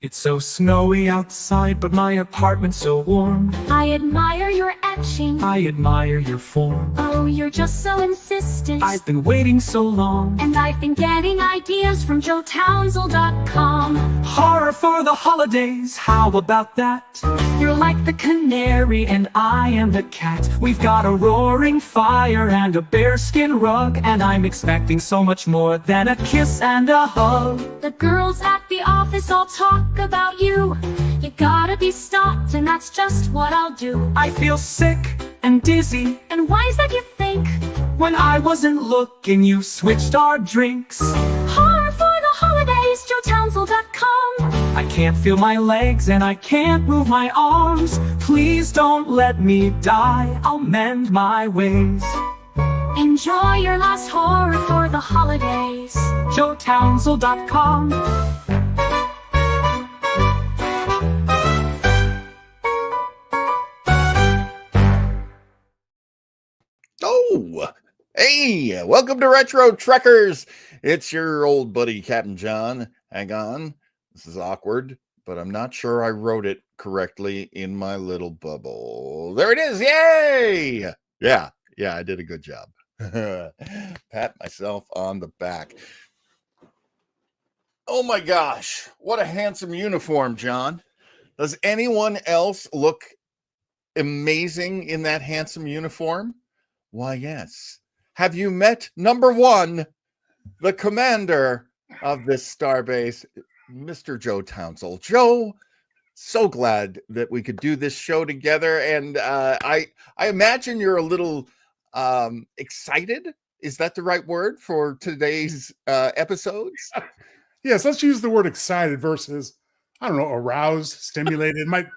It's so snowy outside, but my apartment's so warm. I admire your etching. I admire your form. Oh, you're just so insistent. I've been waiting so long. And I've been getting ideas from JoeTownsend.com. Horror for the holidays, how about that? You're like the canary and I am the cat. We've got a roaring fire and a bearskin rug, and I'm expecting so much more than a kiss and a hug. The girls at the office all talk about you. You gotta be stopped, and that's just what I'll do. I feel sick and dizzy. And why is that, you think? When I wasn't looking, you switched our drinks. Horror for the holidays, JoeTownsend.com. I can't feel my legs and I can't move my arms. Please don't let me die, I'll mend my ways. Enjoy your last horror for the holidays. JoeTownsend.com. Oh, hey, welcome to Retro Trekkers. It's your old buddy, Captain John. Hang on. This is awkward, but I'm not sure I wrote it correctly in my little bubble. There it is. Yay. Yeah, I did a good job. Pat myself on the back. Oh my gosh, what a handsome uniform, John. Does anyone else look amazing in that handsome uniform? Why, yes. Have you met number one, the commander of this starbase, Mr. Joe Townsend? Joe, so glad that we could do this show together. And I imagine you're a little excited. Is that the right word for today's episodes? Yes, let's use the word excited versus, I don't know, aroused, stimulated. might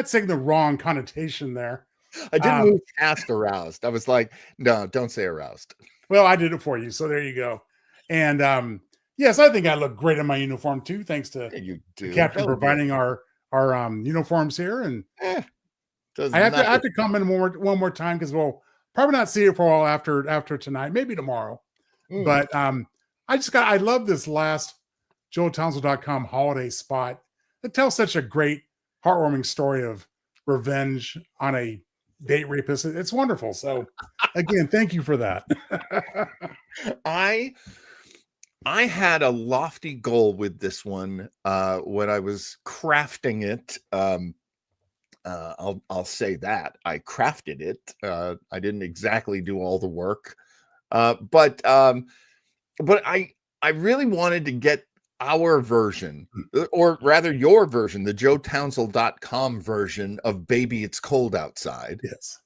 take the wrong connotation there. I didn't move past aroused. I was like, no, don't say aroused. Well, I did it for you, so there you go. And yes, I think I look great in my uniform too, thanks to You do. the captain providing our uniforms here. And I have to comment one more time because we'll probably not see it for a while after tonight, maybe tomorrow. But I love this last JoeTownsend.com holiday spot. It tells such a great, heartwarming story of revenge on a date rapist. It's wonderful. So again, thank you for that. I had a lofty goal with this one when I was crafting it. I'll say that I crafted it. I didn't exactly do all the work, but I really wanted to get our version, or rather your version, the JoeTownsend.com version of Baby It's Cold Outside. Yes.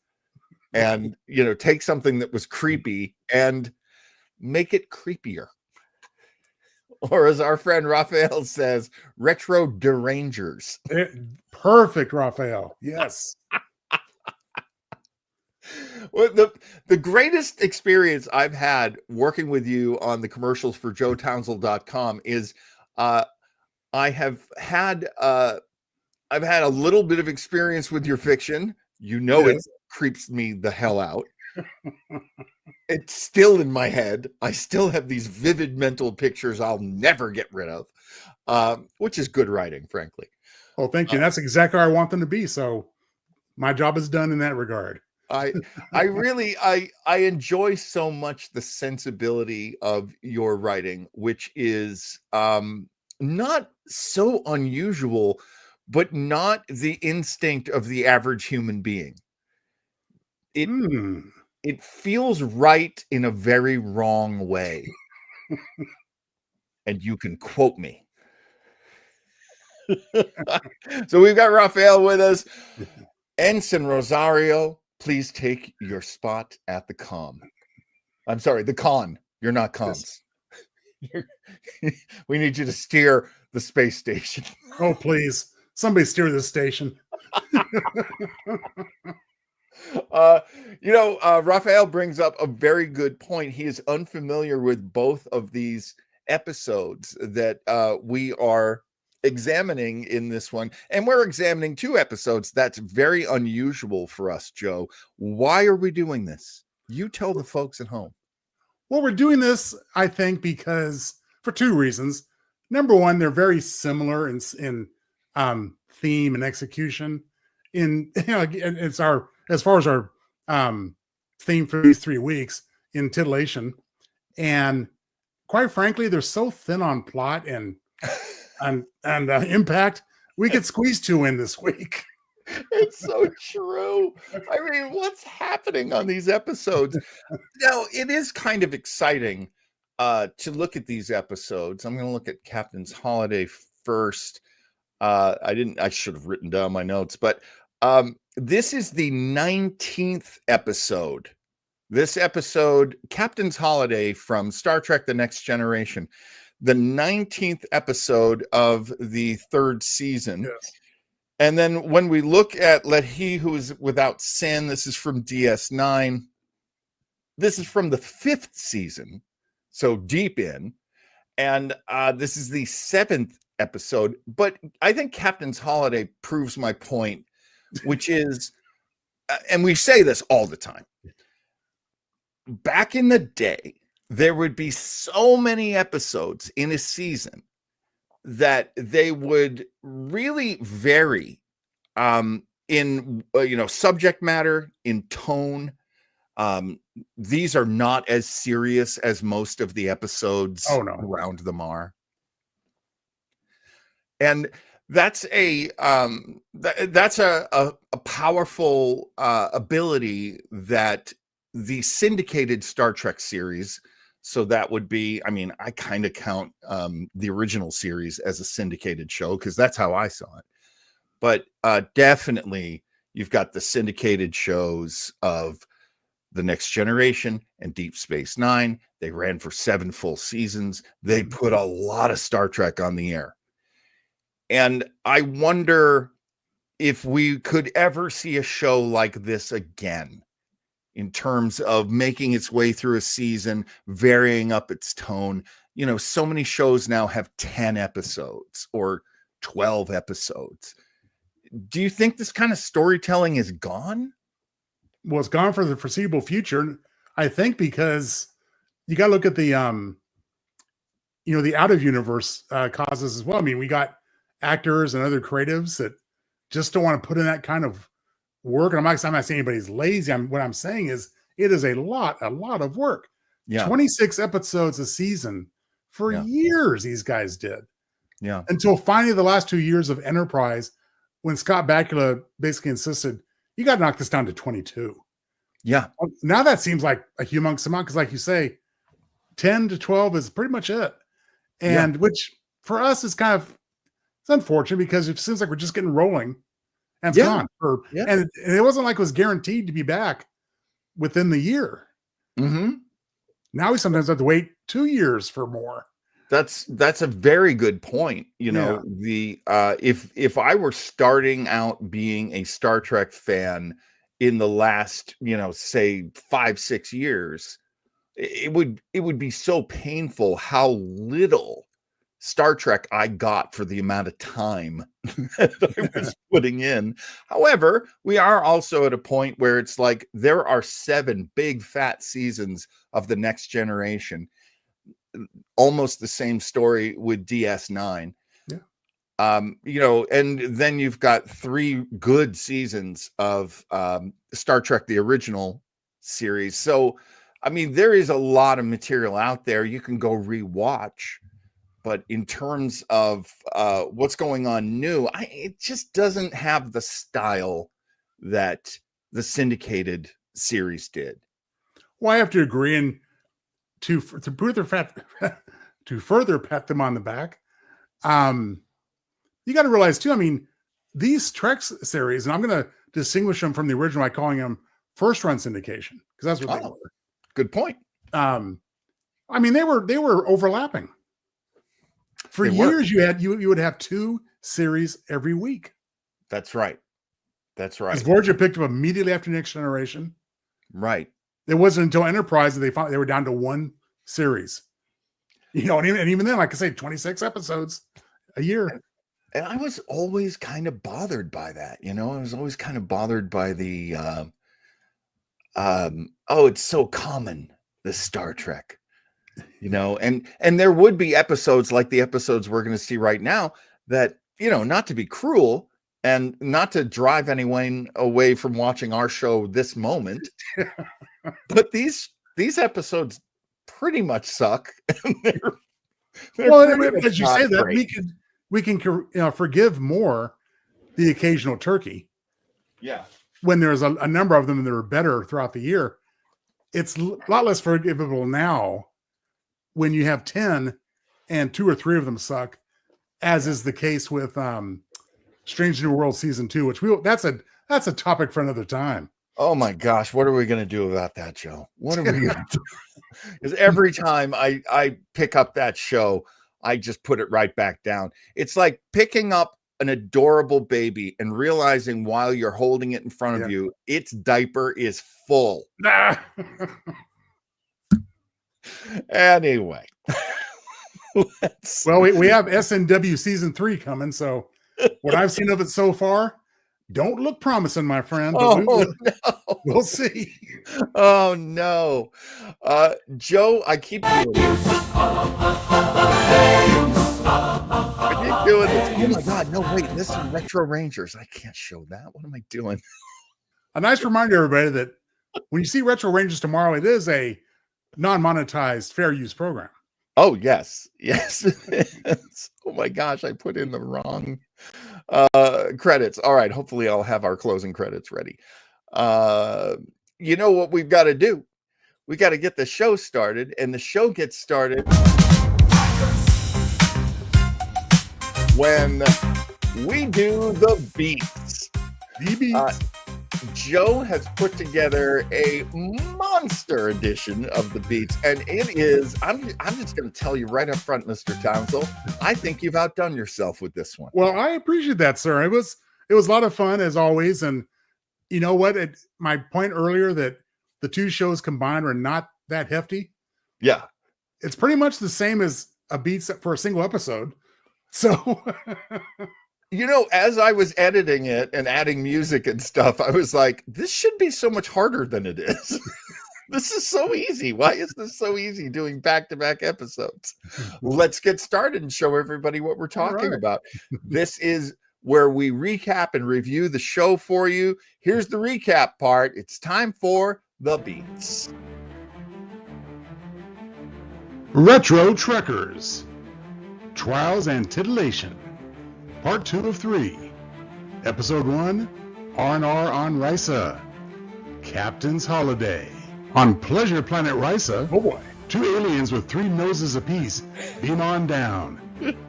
And, take something that was creepy and make it creepier. Or as our friend Raphael says, retro derangers. Perfect, Raphael. Yes. Well, the greatest experience I've had working with you on the commercials for JoeTownsend.com is I've had a little bit of experience with your fiction. Yes. It creeps me the hell out. It's still in my head. I still have these vivid mental pictures I'll never get rid of, which is good writing, frankly. Oh, thank you. That's exactly where I want them to be. So my job is done in that regard. I enjoy so much the sensibility of your writing, which is not so unusual, but not the instinct of the average human being. It feels right in a very wrong way. And you can quote me. So we've got Raphael with us. Ensign Rosario, please take your spot at the com. I'm sorry, the con. You're not cons. Yes. We need you to steer the space station. Oh, please. Somebody steer this station. Raphael brings up a very good point. He is unfamiliar with both of these episodes that we are examining in this one, and we're examining two episodes. That's very unusual for us, Joe. Why are we doing this? You tell the folks at home. Well, we're doing this, I think, because for two reasons. Number one, they're very similar in theme and execution. It's our, as far as our theme for these 3 weeks in titillation, and quite frankly, they're so thin on plot and impact. We could squeeze 2 in this week. It's so true. I mean, what's happening on these episodes? Now, it is kind of exciting to look at these episodes. I'm going to look at Captain's Holiday first. I should have written down my notes, but this is the 19th episode. This episode, Captain's Holiday from Star Trek: The Next Generation, the 19th episode of the 3rd season. Yes. And then when we look at Let He Who Is Without Sin, this is from DS9. This is from the 5th season, so deep in. And this is the 7th episode. But I think Captain's Holiday proves my point, which is, and we say this all the time, back in the day, there would be so many episodes in a season that they would really vary in subject matter, in tone. These are not as serious as most of the episodes around them are. And that's a powerful ability that the syndicated Star Trek series, so that would be, I mean, I kind of count the original series as a syndicated show because that's how I saw it. But definitely you've got the syndicated shows of The Next Generation and Deep Space Nine. They ran for 7 full seasons. They put a lot of Star Trek on the air. And I wonder if we could ever see a show like this again, in terms of making its way through a season, varying up its tone. You know, so many shows now have 10 episodes or 12 episodes. Do you think this kind of storytelling is gone? Well, it's gone for the foreseeable future, I think, because you got to look at the, the out of universe causes as well. I mean, we got actors and other creatives that just don't want to put in that kind of work. And I'm not saying anybody's lazy. What I'm saying is it is a lot of work. Yeah. 26 episodes a season for years these guys did. Yeah. Until finally the last 2 years of Enterprise, when Scott Bakula basically insisted, you got to knock this down to 22. Yeah. Now that seems like a humongous amount because, like you say, 10 to 12 is pretty much it. And which for us is kind of, it's unfortunate because it seems like we're just getting rolling and it's gone. And it wasn't like it was guaranteed to be back within the year. Mm-hmm. Now we sometimes have to wait 2 years for more. That's a very good point. You know, the if I were starting out being a Star Trek fan in the last, say 5-6 years, it would be so painful how little Star Trek I got for the amount of time that I was putting in. However, we are also at a point where it's like there are 7 big fat seasons of The Next Generation. Almost the same story with DS9. And then you've got 3 good seasons of Star Trek, the original series. So, I mean, there is a lot of material out there you can go rewatch. But in terms of what's going on new, it just doesn't have the style that the syndicated series did. Well, I have to agree. And to further pat them on the back, you got to realize too, I mean, these Trek series, and I'm going to distinguish them from the original by calling them first run syndication, because that's what they were. Good point. I mean, they were overlapping. For years, you would have 2 series every week. That's right. That's right. Voyager picked up immediately after Next Generation. Right. It wasn't until Enterprise that they were down to 1 series. And even then, like I say, 26 episodes a year. And I was always kind of bothered by that. I was always kind of bothered by the it's so common, this Star Trek. And there would be episodes like the episodes we're going to see right now that not to be cruel and not to drive anyone away from watching our show this moment, but these episodes pretty much suck. Well, as you say that, we can forgive more the occasional turkey. Yeah. When there's a number of them that are better throughout the year, it's a lot less forgivable now when you have 10 and 2 or 3 of them suck, as is the case with Strange New World Season 2, which that's a topic for another time. Oh my gosh, what are we going to do about that, Joe? What are we going to do? Because every time I pick up that show, I just put it right back down. It's like picking up an adorable baby and realizing while you're holding it in front of you, its diaper is full. Anyway. Well, we have SNW Season 3 coming, so what I've seen of it so far, don't look promising, my friend. No. We'll see. Oh, no. Joe, I keep doing this. I keep doing this. Oh, my God. No, wait. This is Retro Rangers. I can't show that. What am I doing? A nice reminder, everybody, that when you see Retro Rangers tomorrow, it is a non-monetized fair use program. Oh, yes. Yes. Oh, my gosh. I put in the wrong credits. All right. Hopefully, I'll have our closing credits ready. You know what we've got to do? We got to get the show started, and the show gets started when we do the beats. The beats. Joe has put together a monster edition of the beats, and it is, I'm just going to tell you right up front, Mr. Townsell, I think you've outdone yourself with this one. Well, I appreciate that, sir. It was a lot of fun, as always, and you know what? My point earlier that the 2 shows combined are not that hefty. Yeah. It's pretty much the same as a beats for a single episode. So... as I was editing it and adding music and stuff, I was like, this should be so much harder than it is. This is so easy. Why is this so easy doing back-to-back episodes? Let's get started and show everybody what we're talking about. This is where we recap and review the show for you. Here's the recap part. It's time for the beats. Retro Trekkers, Trials and Titillation. Part 2 of 3. Episode 1, R&R on Risa. Captain's Holiday. On Pleasure Planet Risa, oh boy, 2 aliens with 3 noses apiece beam on down.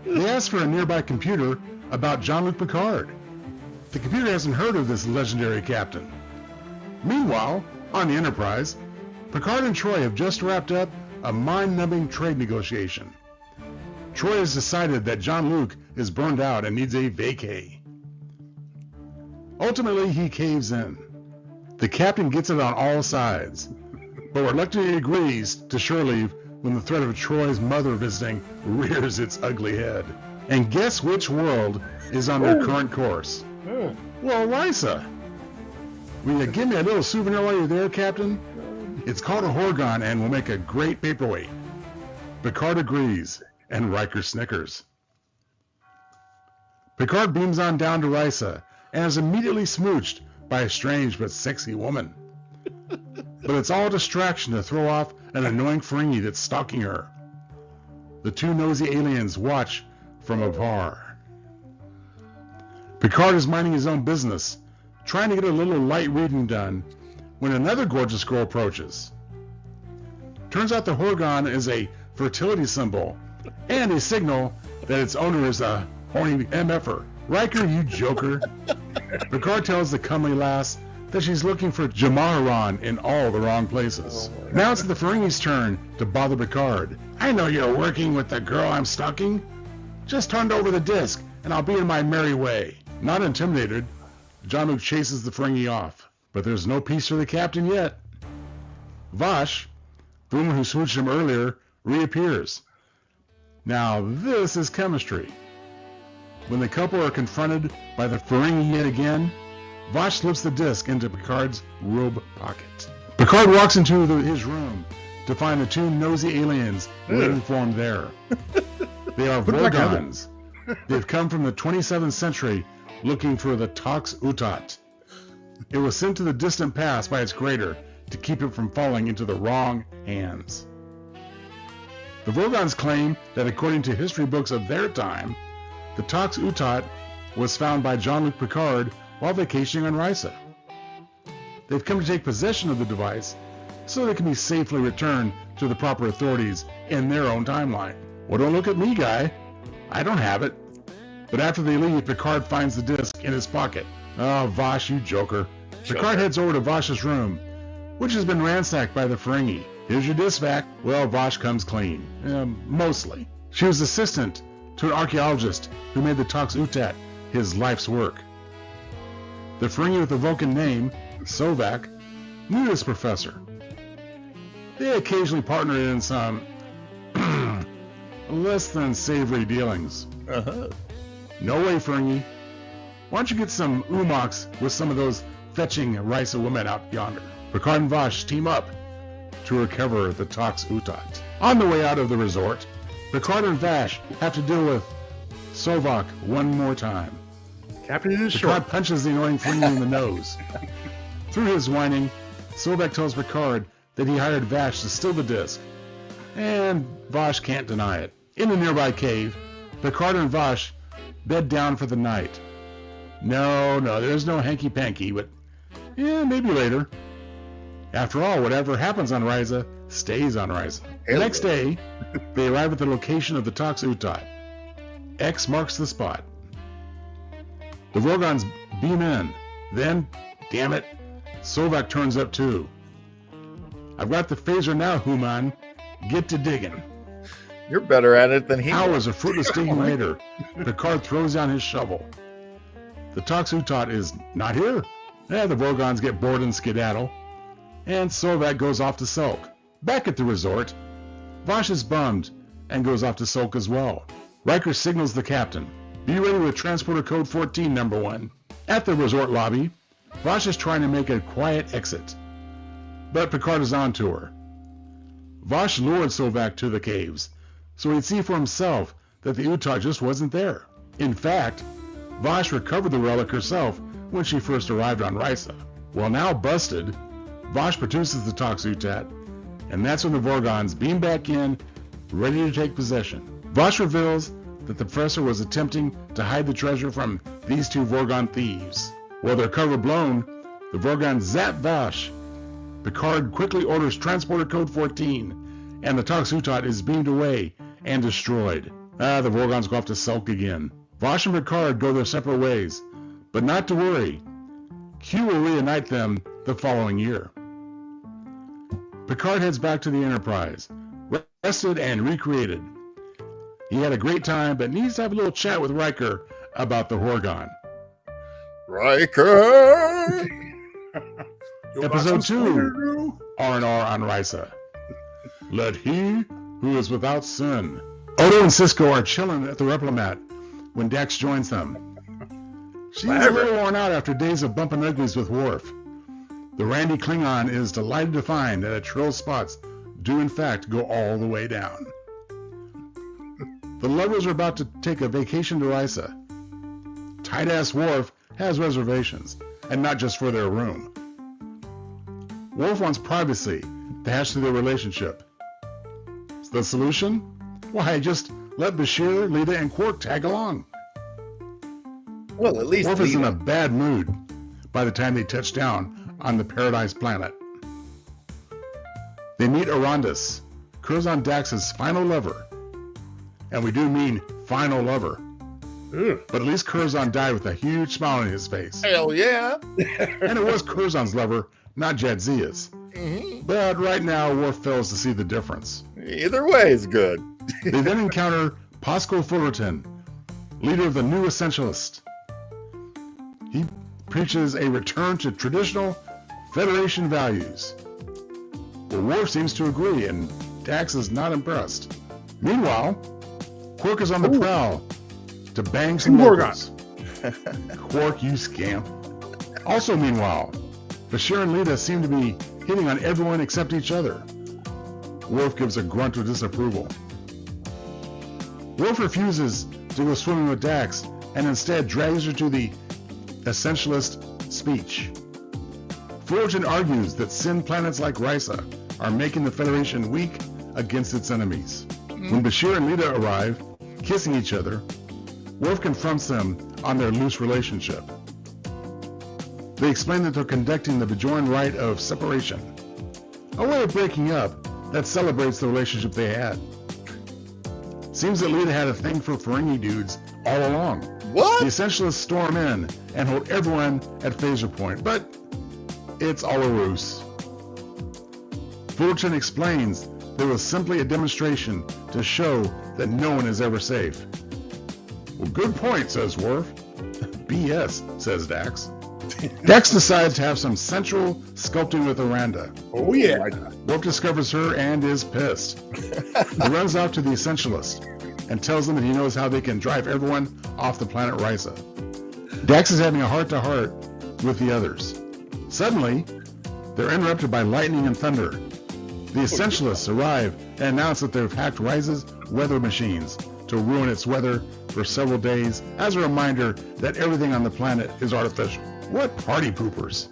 They ask for a nearby computer about Jean-Luc Picard. The computer hasn't heard of this legendary captain. Meanwhile, on the Enterprise, Picard and Troy have just wrapped up a mind-numbing trade negotiation. Troy has decided that Jean-Luc is burned out and needs a vacay. Ultimately, he caves in. The captain gets it on all sides, but reluctantly agrees to shore leave when the threat of Troy's mother visiting rears its ugly head. And guess which world is on their current course? Well, Risa. Will you give me a little souvenir while you're there, Captain? It's called a Horgon and will make a great paperweight. Picard agrees, and Riker snickers. Picard beams on down to Risa and is immediately smooched by a strange but sexy woman. But it's all distraction to throw off an annoying Ferengi that's stalking her. The 2 nosy aliens watch from afar. Picard is minding his own business, trying to get a little light reading done, when another gorgeous girl approaches. Turns out the Horgon is a fertility symbol, and a signal that its owner is a horny MFer. Riker, you joker. Picard tells the comely lass that she's looking for Jamaharan in all the wrong places. Now it's the Ferengi's turn to bother Picard. I know you're working with the girl I'm stalking. Just hand over the disc, and I'll be in my merry way. Not intimidated, Jean-Luc chases the Ferengi off. But there's no peace for the captain yet. Vash, the woman who smooched him earlier, reappears. Now this is chemistry. When the couple are confronted by the Ferengi yet again, Vash slips the disc into Picard's robe pocket. Picard walks into his room to find the 2 nosy aliens waiting for him there. They are Vorgons, They've come from the 27th century looking for the Tox Utat. It was sent to the distant past by its creator to keep it from falling into the wrong hands. The Vorgons claim that according to history books of their time, the Tox Utat was found by Jean-Luc Picard while vacationing on Risa. They've come to take possession of the device so they can be safely returned to the proper authorities in their own timeline. Well, don't look at me, guy. I don't have it. But after they leave, Picard finds the disc in his pocket. Oh, Vash, you joker. Picard heads over to Vash's room, which has been ransacked by the Ferengi. Here's your disc back. Well, Vash comes clean. Mostly. She was assistant to an archaeologist who made the Tox Utat his life's work. The Ferengi with the Vulcan name, Sovak, knew this professor. They occasionally partnered in some less than savory dealings. No way, Ferengi. Why don't you get some umox with some of those fetching Risa women out yonder? Picard and Vash team up to recover the Tox Utat. On the way out of the resort, Picard and Vash have to deal with Sovak one more time. Captain is short. Picard punches the annoying Ferengi in the nose. Through his whining, Sovak tells Picard that he hired Vash to steal the disc, and Vash can't deny it. In a nearby cave, Picard and Vash bed down for the night. No, there's no hanky-panky, but maybe later. After all, whatever happens on Risa stays on Risa. The next day, they arrive at the location of the Tox Utat. X marks the spot. The Vorgons beam in. Then, damn it, Sovak turns up too. I've got the phaser now, Human. Get to digging. You're better at it than he Hours of fruitless digging later, Picard throws down his shovel. The Tox Utat is not here. The Vorgons get bored and skedaddle, and Sovak goes off to sulk. Back at the resort, Vash is bummed and goes off to sulk as well. Riker signals the captain. Be ready with transporter code 14, number 1. At the resort lobby, Vash is trying to make a quiet exit, but Picard is on to her. Vash lured Sovak to the caves, so he'd see for himself that the Utat just wasn't there. In fact, Vash recovered the relic herself when she first arrived on Risa. Well, now busted, Vash produces the Tox Utat, and that's when the Vorgons beam back in, ready to take possession. Vash reveals that the professor was attempting to hide the treasure from these two Vorgon thieves. While their cover blown, the Vorgons zap Vash. Picard quickly orders transporter code 14, and the Tox Utat is beamed away and destroyed. The Vorgons go off to sulk again. Vash and Picard go their separate ways, but not to worry. Q will reunite them the following year. Picard heads back to the Enterprise, rested and recreated. He had a great time, but needs to have a little chat with Riker about the Horgon. Riker! Episode 2, R&R on Risa. Let he who is without sin. Odo and Sisko are chilling at the Replomat when Dax joins them. She's a little worn out after days of bumping uglies with Worf. The Randy Klingon is delighted to find that Trill's spots do in fact go all the way down. The lovers are about to take a vacation to Risa. Tight-ass Worf has reservations, and not just for their room. Worf wants privacy to hash through their relationship. The solution? Why, just let Bashir, Lita, and Quark tag along. Well, at least Worf is in a bad mood by the time they touch down on the Paradise planet. They meet Arondis, Curzon Dax's final lover. And we do mean final lover. But at least Curzon died with a huge smile on his face. Hell yeah! And it was Curzon's lover, not Jadzia's. But right now, Worf fails to see the difference. Either way is good. They then encounter Pascal Fullerton, leader of the New Essentialist. He preaches a return to traditional Federation values. Well, Worf seems to agree, and Dax is not impressed. Meanwhile, Quark is on the prowl to bang some locals. Quark, you scamp. Also, meanwhile, Bashir and Lita seem to be hitting on everyone except each other. Worf gives a grunt of disapproval. Worf refuses to go swimming with Dax and instead drags her to the essentialist speech. Fullerton argues that sin planets like Risa are making the Federation weak against its enemies. When Bashir and Lita arrive, kissing each other, Worf confronts them on their loose relationship. They explain that they're conducting the Bajoran rite of separation, a way of breaking up that celebrates the relationship they had. Seems that Lita had a thing for Ferengi dudes all along. What? The Essentialists storm in and hold everyone at phaser point, but it's all a ruse. Fullerton explains there was simply a demonstration to show that no one is ever safe. Well, good point, says Worf. BS, says Dax. Dax decides to have some sensual sculpting with Aranda. Oh, yeah. Worf discovers her and is pissed. He runs off to the Essentialist and tells them that he knows how they can drive everyone off the planet Risa. Dax is having a heart-to-heart with the others. Suddenly, they're interrupted by lightning and thunder. The Essentialists arrive and announce that they've hacked Risa's weather machines to ruin its weather for several days as a reminder that everything on the planet is artificial. What party poopers.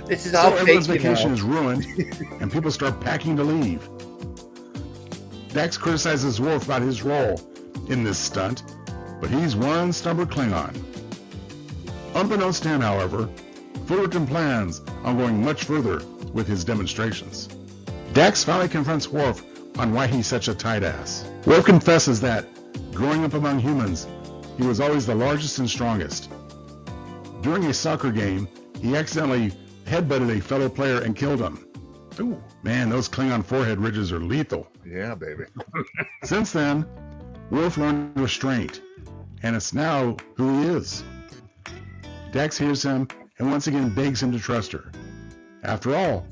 This is all So everyone's fake, vacation is ruined and people start packing to leave. Dax criticizes Worf about his role in this stunt, but he's one stubborn Klingon. Unbeknownst to him, however, Fullerton plans on going much further with his demonstrations. Dax finally confronts Worf on why he's such a tight ass. Worf confesses that, growing up among humans, he was always the largest and strongest. During a soccer game, he accidentally headbutted a fellow player and killed him. Ooh, man, those Klingon forehead ridges are lethal. Yeah, baby. Since then, Worf learned restraint, and it's now who he is. Dax hears him and once again begs him to trust her. After all,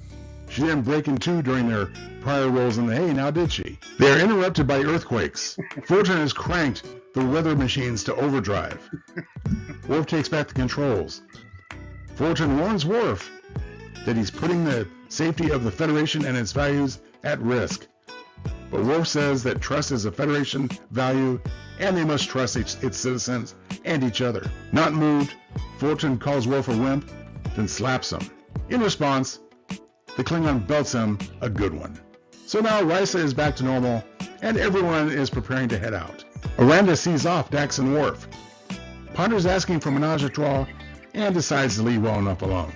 she didn't break in two during their prior roles in the hay, now did she? They are interrupted by earthquakes. Fullerton has cranked the weather machines to overdrive. Worf takes back the controls. Fullerton warns Worf that he's putting the safety of the Federation and its values at risk. But Worf says that trust is a Federation value and they must trust its citizens and each other. Not moved, Fullerton calls Worf a wimp, then slaps him. In response, the Klingon belts him a good one. So now Risa is back to normal, and everyone is preparing to head out. Aranda sees off Dax and Worf, ponders asking for menage a trois, and decides to leave well enough alone.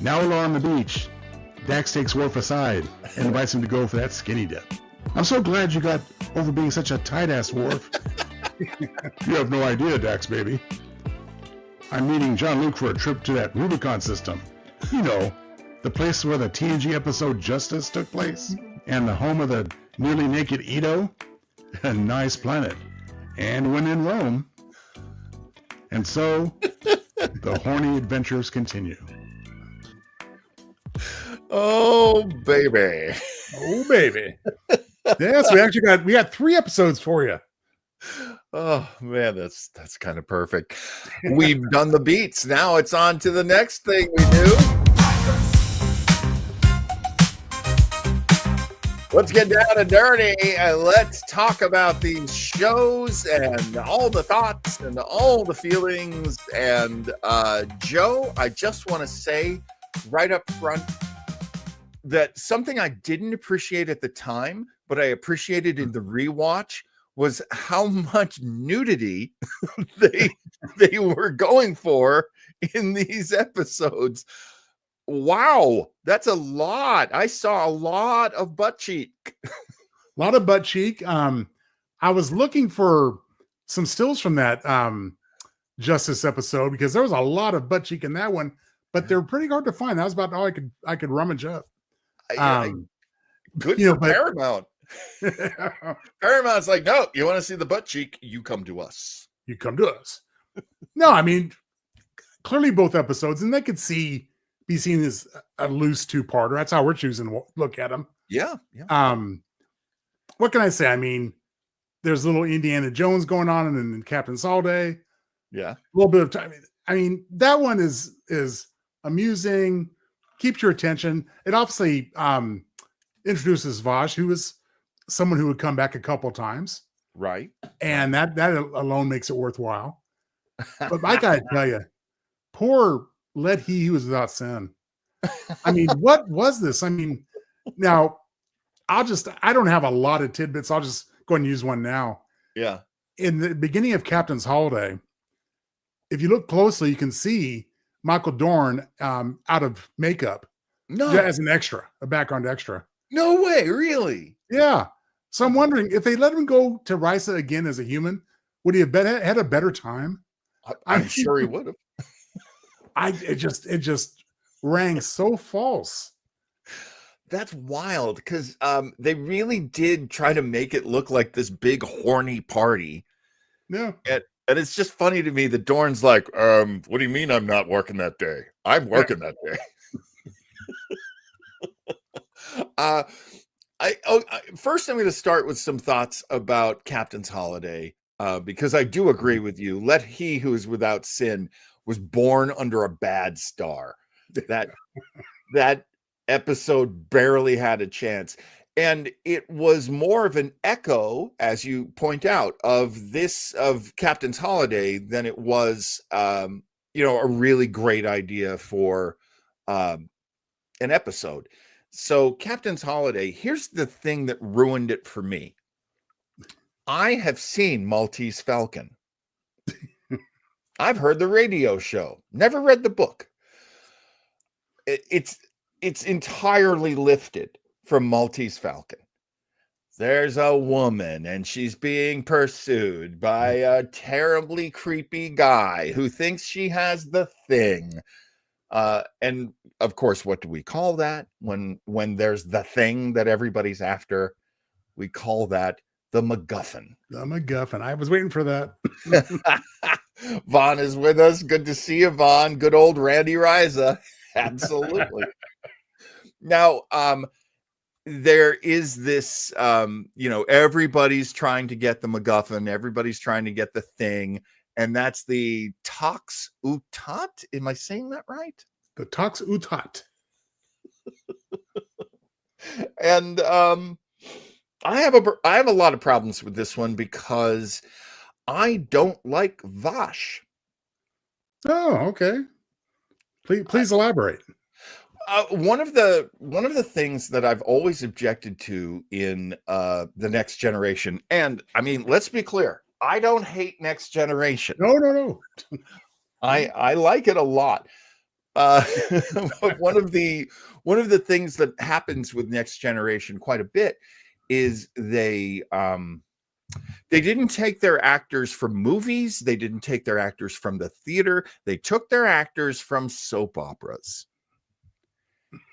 Now alone on the beach, Dax takes Worf aside and invites him to go for that skinny dip. I'm so glad you got over being such a tight-ass, Worf. You have no idea, Dax, baby. I'm meeting Jean-Luc for a trip to that Rubicon system. You know, the place where the TNG episode Justice took place, and the home of the nearly naked Ito. A nice planet. And when in Rome. And so, the horny adventures continue. Oh, baby. Oh, baby. Yes, we got 3 episodes for you. Oh man, that's kind of perfect. We've done the beats. Now it's on to the next thing we do. Let's get down and dirty and let's talk about these shows and all the thoughts and all the feelings. And Joe, I just want to say right up front that something I didn't appreciate at the time, but I appreciated in the rewatch, was how much nudity they were going for in these episodes. Wow, that's a lot. I saw a lot of butt cheek. A lot of butt cheek. I was looking for some stills from that Justice episode because there was a lot of butt cheek in that one, but they're pretty hard to find. That was about all I could rummage up. Good for Paramount. Paramount's like, no, you want to see the butt cheek? You come to us. You come to us. No, I mean, clearly both episodes, and they could be seen as a loose 2-parter. That's how we're choosing to look at them. Yeah. What can I say? I mean, there's a little Indiana Jones going on, and then Captain Salday. Yeah, a little bit of time. I mean, that one is amusing, keeps your attention. It obviously introduces Vash, who is someone who would come back a couple times. Right. And that alone makes it worthwhile. But I gotta tell you, poor let he who was without sin. I mean, what was this? I mean, now I don't have a lot of tidbits. I'll just go ahead and use one now. Yeah. In the beginning of Captain's Holiday, if you look closely, you can see Michael Dorn out of makeup. No. As an extra, a background extra. No way, really? Yeah. So I'm wondering if they let him go to Risa again as a human, would he have had a better time? I'm sure he would have. It just rang so false. That's wild because they really did try to make it look like this big horny party. Yeah. And it's just funny to me that Dorn's like, what do you mean I'm not working that day? I'm working that day. First, I'm going to start with some thoughts about Captain's Holiday, because I do agree with you. Let he who is without sin was born under a bad star. That episode barely had a chance. And it was more of an echo, as you point out, of Captain's Holiday than it was, a really great idea for an episode. So Captain's Holiday, here's the thing that ruined it for me. I have seen Maltese Falcon. I've heard the radio show, never read the book. It's entirely lifted from Maltese Falcon. There's a woman and she's being pursued by a terribly creepy guy who thinks she has the thing. And of course, what do we call that when there's the thing that everybody's after? We call that the MacGuffin. The MacGuffin. I was waiting for that. Vaughn is with us. Good to see you, Vaughn. Good old Randy Risa. Absolutely. Now, there is this, everybody's trying to get the MacGuffin. Everybody's trying to get the thing. And that's the Tox Utat. Am I saying that right? The Tox Utat. And I have a lot of problems with this one because I don't like Vash. Oh, okay. Please elaborate. One of the things that I've always objected to in the Next Generation, and I mean, let's be clear, I don't hate Next Generation. No. I like it a lot. One of the things that happens with Next Generation quite a bit is they didn't take their actors from movies. They didn't take their actors from the theater. They took their actors from soap operas.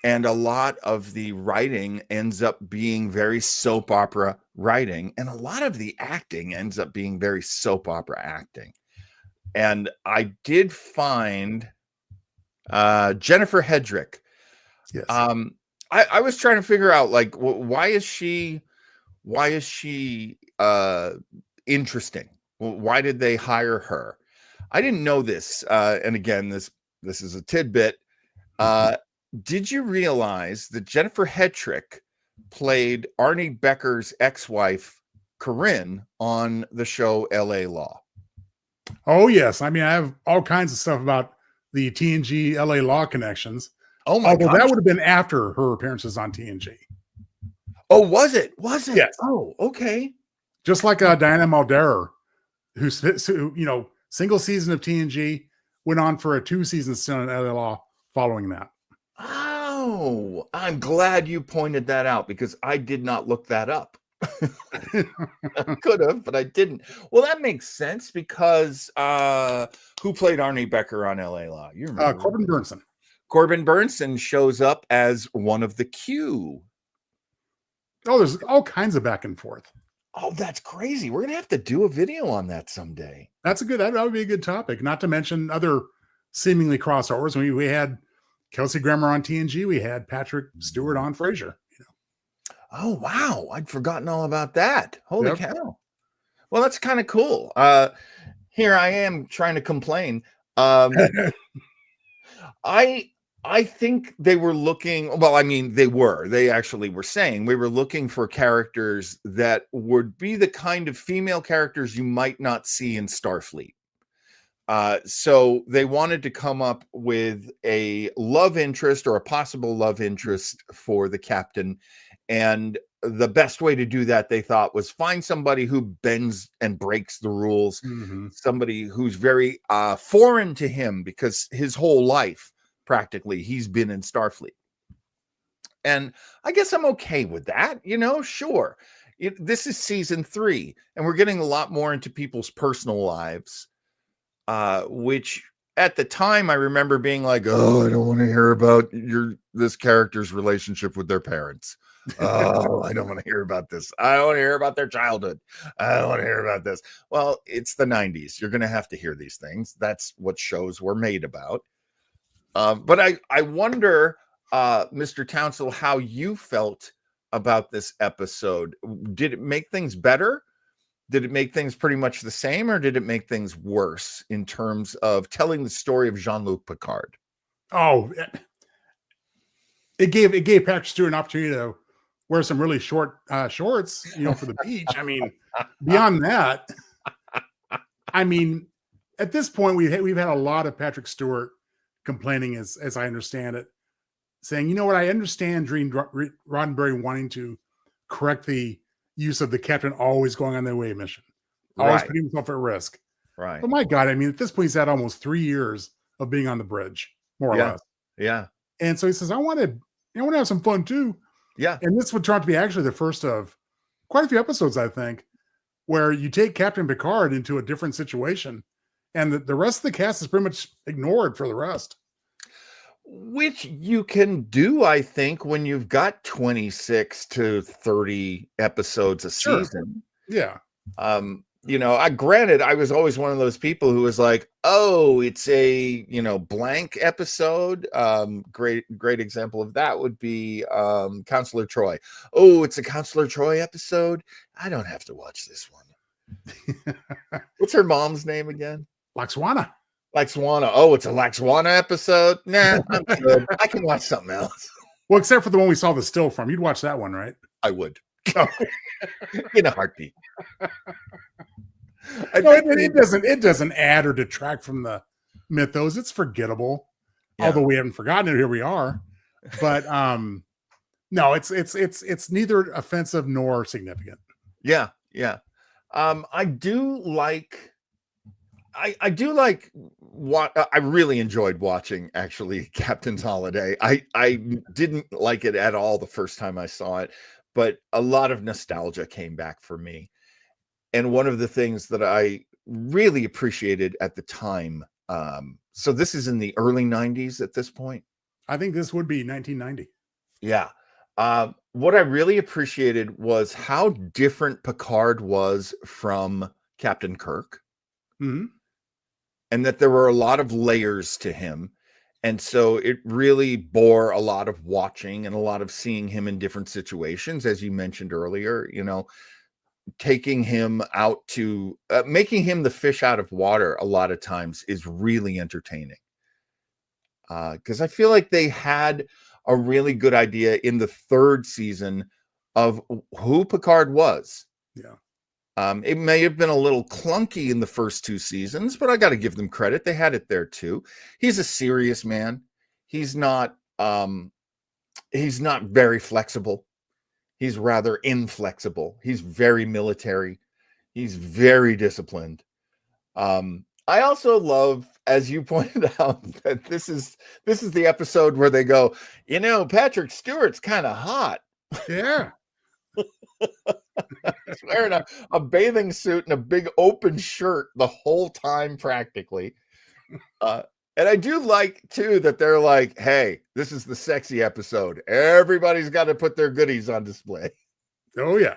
And a lot of the writing ends up being very soap opera writing. And a lot of the acting ends up being very soap opera acting. And I did find Jennifer Hedrick. Yes. I was trying to figure out, like, why is she interesting? Why did they hire her? I didn't know this. And again, this is a tidbit. Did you realize that Jennifer Hedrick played Arnie Becker's ex-wife, Corinne, on the show LA Law? Oh, yes. I mean, I have all kinds of stuff about the TNG LA Law connections. Oh, my God. That would have been after her appearances on TNG. Oh, was it? Was it? Yes. Oh, okay. Just like Diana Muldaur, who single season of TNG, went on for a 2-season stint on LA Law following that. Oh, I'm glad you pointed that out because I did not look that up. I could have, but I didn't. Well, that makes sense because who played Arnie Becker on LA Law? You remember? Corbin Burnson. Corbin Burnson shows up as one of the Q. Oh, there's all kinds of back and forth. Oh, that's crazy. We're going to have to do a video on that someday. That would be a good topic. Not to mention other seemingly crossovers. We had Kelsey Grammer on TNG. We had Patrick Stewart on Frasier. Oh, wow. I'd forgotten all about that. Holy Yep. cow. Well, that's kind of cool. Here I am trying to complain. I I think they were looking, well, I mean, they actually were saying we were looking for characters that would be the kind of female characters you might not see in Starfleet. So they wanted to come up with a love interest or a possible love interest for the captain. And the best way to do that, they thought, was find somebody who bends and breaks the rules, somebody who's very foreign to him because his whole life, practically, he's been in Starfleet. And I guess I'm okay with that, sure. This is season 3, and we're getting a lot more into people's personal lives. Which at the time I remember being like, oh, I don't want to hear about this character's relationship with their parents. Oh, I don't want to hear about this. I don't want to hear about their childhood. I don't want to hear about this. Well, it's the 90s. You're going to have to hear these things. That's what shows were made about. But I wonder, Mr. Townsend, how you felt about this episode. Did it make things better? Did it make things pretty much the same, or did it make things worse in terms of telling the story of Jean-Luc Picard? Oh, it gave Patrick Stewart an opportunity to wear some really short shorts, for the beach. I mean, beyond that, I mean, at this point we've had a lot of Patrick Stewart complaining, as I understand it, saying, you know what, I understand Gene Roddenberry wanting to correct the use of the captain always going on their way mission, always putting himself at risk. Right. But my God, I mean, at this point, he's had almost 3 years of being on the bridge, more or less. Yeah. And so he says, I want to have some fun too. Yeah. And this would turn out to be actually the first of quite a few episodes, I think, where you take Captain Picard into a different situation, and the rest of the cast is pretty much ignored for the rest. Which you can do, I think, when you've got 26 to 30 episodes a season. Yeah. Granted, I was always one of those people who was like, oh, it's a, blank episode. Great example of that would be Counselor Troy. Oh, it's a Counselor Troy episode. I don't have to watch this one. What's her mom's name again? Laxwana. Oh, it's a Laxwana episode? Nah, I'm good. I can watch something else. Well, except for the one we saw the still from. You'd watch that one, right? I would. In a heartbeat. It doesn't add or detract from the mythos. It's forgettable. Yeah. Although we haven't forgotten it, here we are. But no, it's neither offensive nor significant. Yeah. I do like what I really enjoyed watching, actually, Captain's Holiday. I didn't like it at all the first time I saw it, but a lot of nostalgia came back for me. And one of the things that I really appreciated at the time, so this is in the early 90s at this point. I think this would be 1990. Yeah. What I really appreciated was how different Picard was from Captain Kirk. Mm-hmm. And that there were a lot of layers to him. And so it really bore a lot of watching and a lot of seeing him in different situations, as you mentioned earlier, taking him out to making him the fish out of water a lot of times is really entertaining. Because I feel like they had a really good idea in the 3rd season of who Picard was. Yeah. It may have been a little clunky in the first 2 seasons, but I got to give them credit. They had it there too. He's a serious man. He's not very flexible. He's rather inflexible. He's very military. He's very disciplined. I also love, as you pointed out, that this is the episode where they go, Patrick Stewart's kind of hot. Yeah. He's wearing a bathing suit and a big open shirt the whole time, practically. And I do like, too, that they're like, hey, this is the sexy episode. Everybody's got to put their goodies on display. Oh, yeah.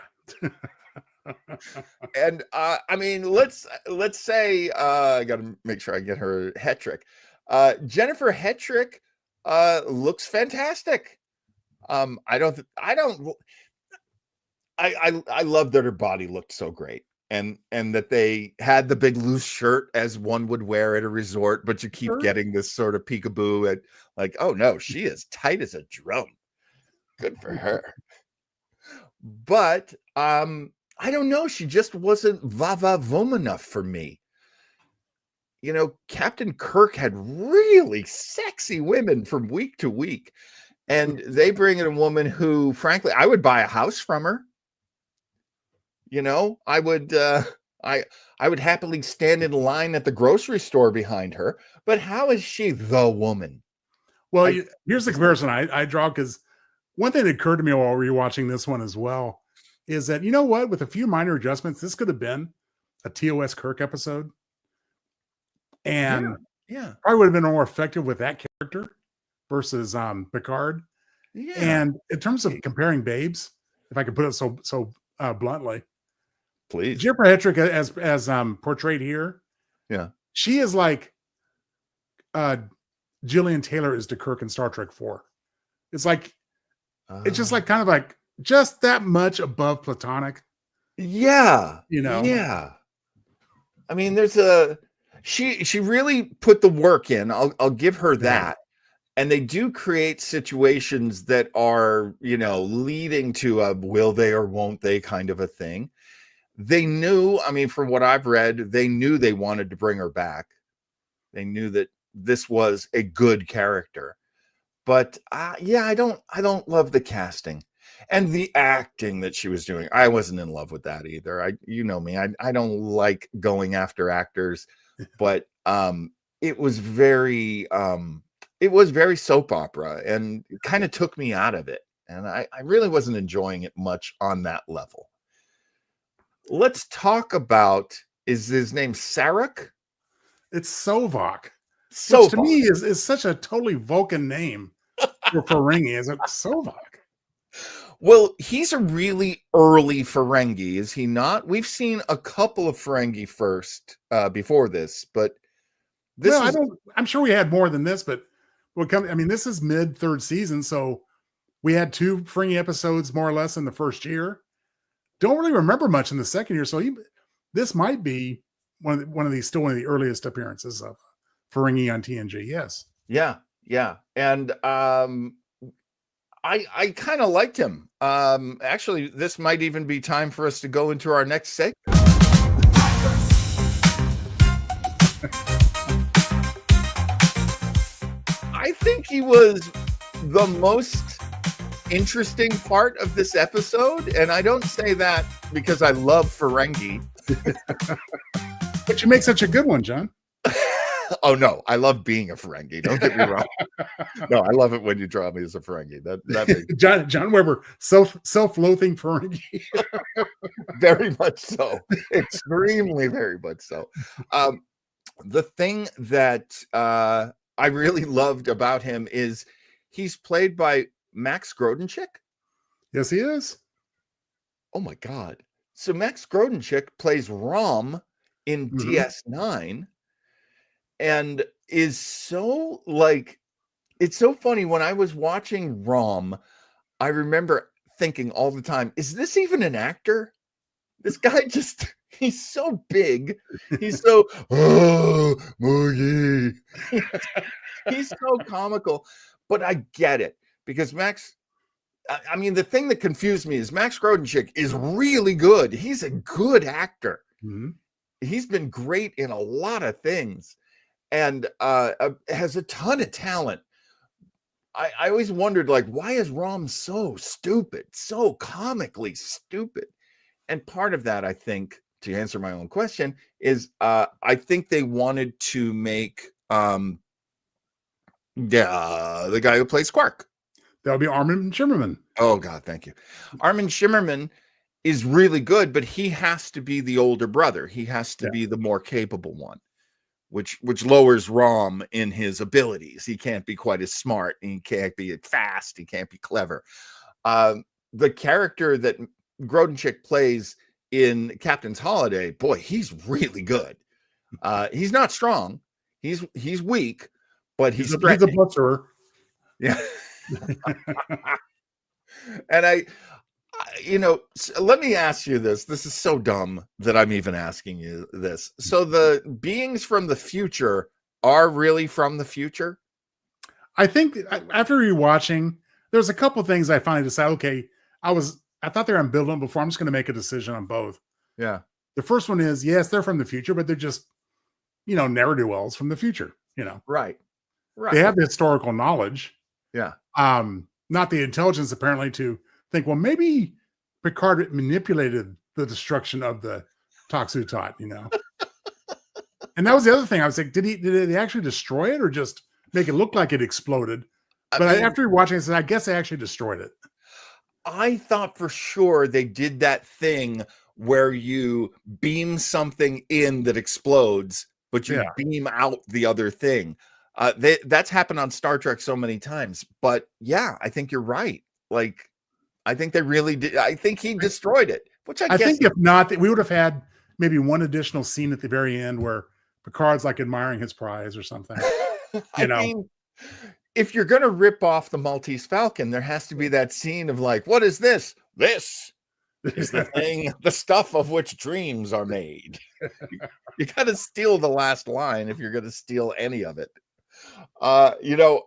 And, I mean, let's say, I got to make sure I get her Hetrick. Jennifer Hetrick looks fantastic. I love that her body looked so great. and that they had the big loose shirt as one would wear at a resort, but you keep getting this sort of peekaboo at like, oh no, she is tight as a drum. Good for her. But I don't know, she just wasn't va-va-voom enough for me. You know, Captain Kirk had really sexy women from week to week, and they bring in a woman who, frankly, I would buy a house from her. You know, I would happily stand in line at the grocery store behind her. But how is she the woman? Well, here's the comparison I draw, because one thing that occurred to me while rewatching this one as well is that, you know what, with a few minor adjustments, this could have been a TOS Kirk episode. And probably would have been more effective with that character versus Picard. Yeah. And in terms of comparing babes, if I could put it so bluntly, please. Jennifer Hetrick as portrayed here, she is like Gillian Taylor is to Kirk in Star Trek 4. It's like it's just like kind of like just that much above platonic. Yeah. You know. Yeah. I mean, there's she really put the work in. I'll give her that. And they do create situations that are, you know, leading to a will they or won't they kind of a thing. They knew, I mean, from what I've read, they knew they wanted to bring her back. They knew that this was a good character. But yeah, I don't love the casting and the acting that she was doing. I wasn't in love with that either. You know me, I don't like going after actors, but it was very soap opera and it kind of took me out of it. And I really wasn't enjoying it much on that level. Let's talk about, is his name Sarek? It's Sovok. Sovok. Which to me is such a totally Vulcan name for Ferengi. Is it Sovok? Well, he's a really early Ferengi, is he not? We've seen a couple of Ferengi first before this, but this I'm sure we had more than this, but I mean, this is mid third season, so we had 2 Ferengi episodes more or less in the first year. Don't really remember much in the second year, so this might be one of the earliest appearances of Ferengi on TNG. Yes. Yeah. And I kind of liked him. Actually, this might even be time for us to go into our next segment. I think he was the most interesting part of this episode, and I don't say that because I love Ferengi. But you make such a good one, John. Oh no, I love being a Ferengi. Don't get me wrong. No, I love it when you draw me as a Ferengi. That makes John Weber, self-loathing Ferengi. Very much so. Extremely, very much so. The thing that I really loved about him is he's played by Max Grodenchik. Yes, he is. Oh my God. So Max Grodenchik plays Rom in DS9 and is so like, it's so funny. When I was watching Rom, I remember thinking all the time, is this even an actor? This guy he's so big. He's so, Moogie. He's so comical, but I get it because Max, I mean, the thing that confused me is Max Grodenchik is really good. He's a good actor. Mm-hmm. He's been great in a lot of things and has a ton of talent. I always wondered, like, why is Rom so stupid, so comically stupid? And part of that, I think, to answer my own question, is I think they wanted to make the guy who plays Quark. That would be Armin Shimmerman. Oh, God, thank you. Armin Shimmerman is really good, but he has to be the older brother. He has to be the more capable one, which lowers Rom in his abilities. He can't be quite as smart. He can't be fast. He can't be clever. The character that Grodenchik plays in Captain's Holiday, boy, he's really good. He's not strong. He's weak, but he's a blusterer. Yeah. And Let me ask you this. This is so dumb that I'm even asking you this. So the beings from the future are really from the future? I think after rewatching, there's a couple things I finally decided, okay, I thought they were ambivalent before. I'm just going to make a decision on both. Yeah. The first one is, yes, they're from the future, but they're just, ne'er-do-wells from the future, Right. They have the historical knowledge. Yeah. Not the intelligence, apparently, to think, well, maybe Picard manipulated the destruction of the Toxutot, And that was the other thing. I was like, did they actually destroy it or just make it look like it exploded? But after watching it, I said, I guess they actually destroyed it. I thought for sure they did that thing where you beam something in that explodes, but you beam out the other thing. That's happened on Star Trek so many times. But yeah, I think you're right. Like, I think they really did. I think he destroyed it, which I guess. Think if not, we would have had maybe one additional scene at the very end where Picard's like admiring his prize or something. I mean, if you're going to rip off the Maltese Falcon, there has to be that scene of like, what is this? This is the thing, the stuff of which dreams are made. You got to steal the last line if you're going to steal any of it. I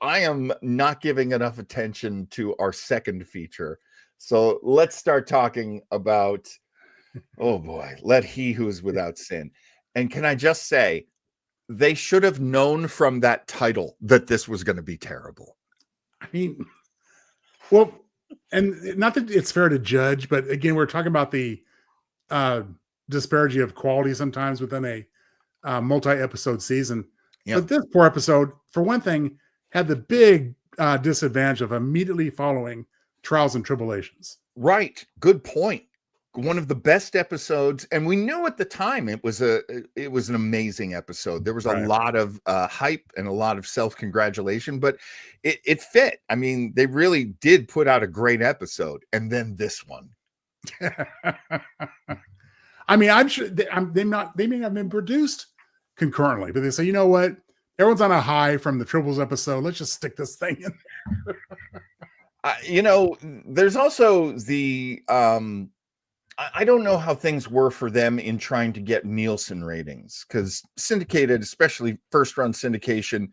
am not giving enough attention to our second feature. So let's start talking about, oh boy, let he who is without sin. And can I just say, they should have known from that title that this was going to be terrible. I mean, well, and not that it's fair to judge, but again, we're talking about the disparity of quality sometimes within a multi-episode season. Yep. But this poor episode, for one thing, had the big disadvantage of immediately following Trials and Tribulations. Right. Good point. One of the best episodes, and we knew at the time it was an amazing episode. There was a lot of hype and a lot of self-congratulation, but it fit. I mean, they really did put out a great episode, and then this one. I mean, I'm sure they may have been produced concurrently, but they say, you know what? Everyone's on a high from the Tribbles episode. Let's just stick this thing in there. There's also the I don't know how things were for them in trying to get Nielsen ratings, because syndicated, especially first run syndication,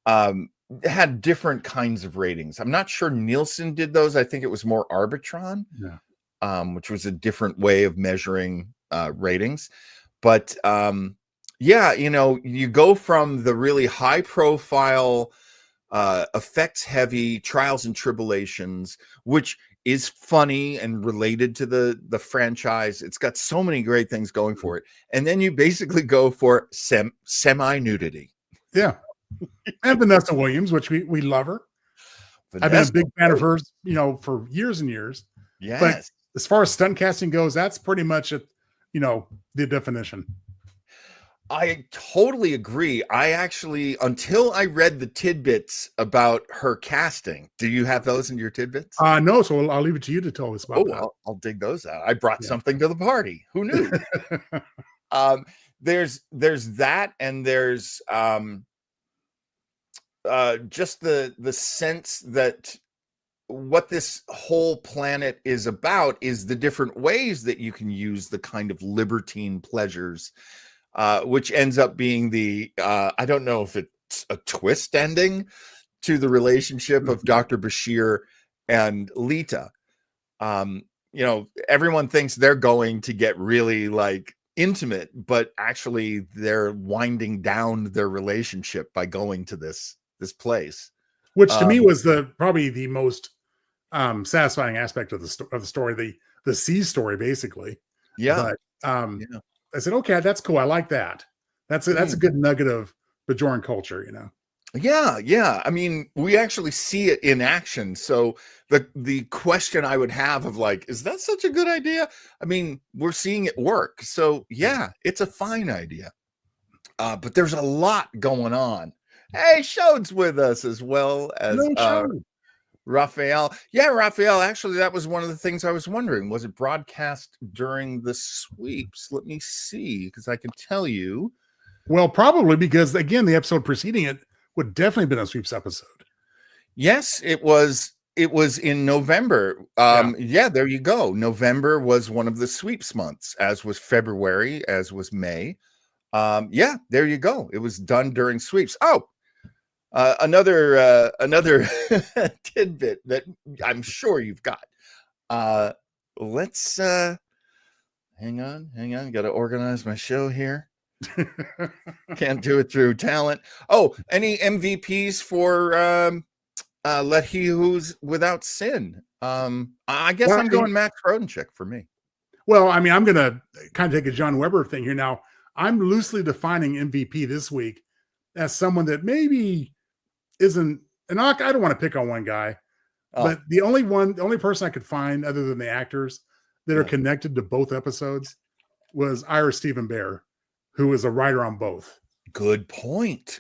had different kinds of ratings. I'm not sure Nielsen did those. I think it was more Arbitron, which was a different way of measuring ratings. But you go from the really high profile, effects heavy Trials and Tribulations, which is funny and related to the franchise. It's got so many great things going for it. And then you basically go for semi-nudity. Yeah. And Vanessa Williams, which we love her. I've been a big fan of hers, for years and years. Yes. But as far as stunt casting goes, that's pretty much the definition. I totally agree. I actually, until I read the tidbits about her casting, do you have those in your tidbits? No, so I'll leave it to you to tell us about that. I'll dig those out. I brought something to the party. Who knew? There's that, and there's just the sense that what this whole planet is about is the different ways that you can use the kind of libertine pleasures. Which ends up being I don't know if it's a twist ending to the relationship of Dr. Bashir and Lita. Everyone thinks they're going to get really intimate, but actually they're winding down their relationship by going to this place. Which to me was probably the most satisfying aspect of the story, the sea story, basically. Yeah. But, I said, okay, that's cool. I like that. That's a good nugget of Bajoran culture, Yeah. I mean, we actually see it in action. So the question I would have of is that such a good idea? I mean, we're seeing it work. So yeah, it's a fine idea. But there's a lot going on. Hey, Shode's with us as well as Raphael. Yeah, Raphael, actually, that was one of the things I was wondering. Was it broadcast during the sweeps? Let me see, because I can tell you. Well, probably, because, again, the episode preceding it would definitely have been a sweeps episode. Yes, it was it was in November. Yeah, there you go. November was one of the sweeps months, as was February, as was May. Yeah, there you go. It was done during sweeps. Oh, another tidbit that I'm sure you've got. Let's hang on. Got to organize my show here. Can't do it through talent. Oh, any MVPs for Let He Who's Without Sin? I guess I'm going Max Rodenchick for me. Well, I mean, I'm going to kind of take a John Weber thing here. Now, I'm loosely defining MVP this week as someone that maybe isn't, and I don't want to pick on one guy, but the only person I could find other than the actors that are connected to both episodes was Ira Stephen Bear, who is a writer on both. Good point.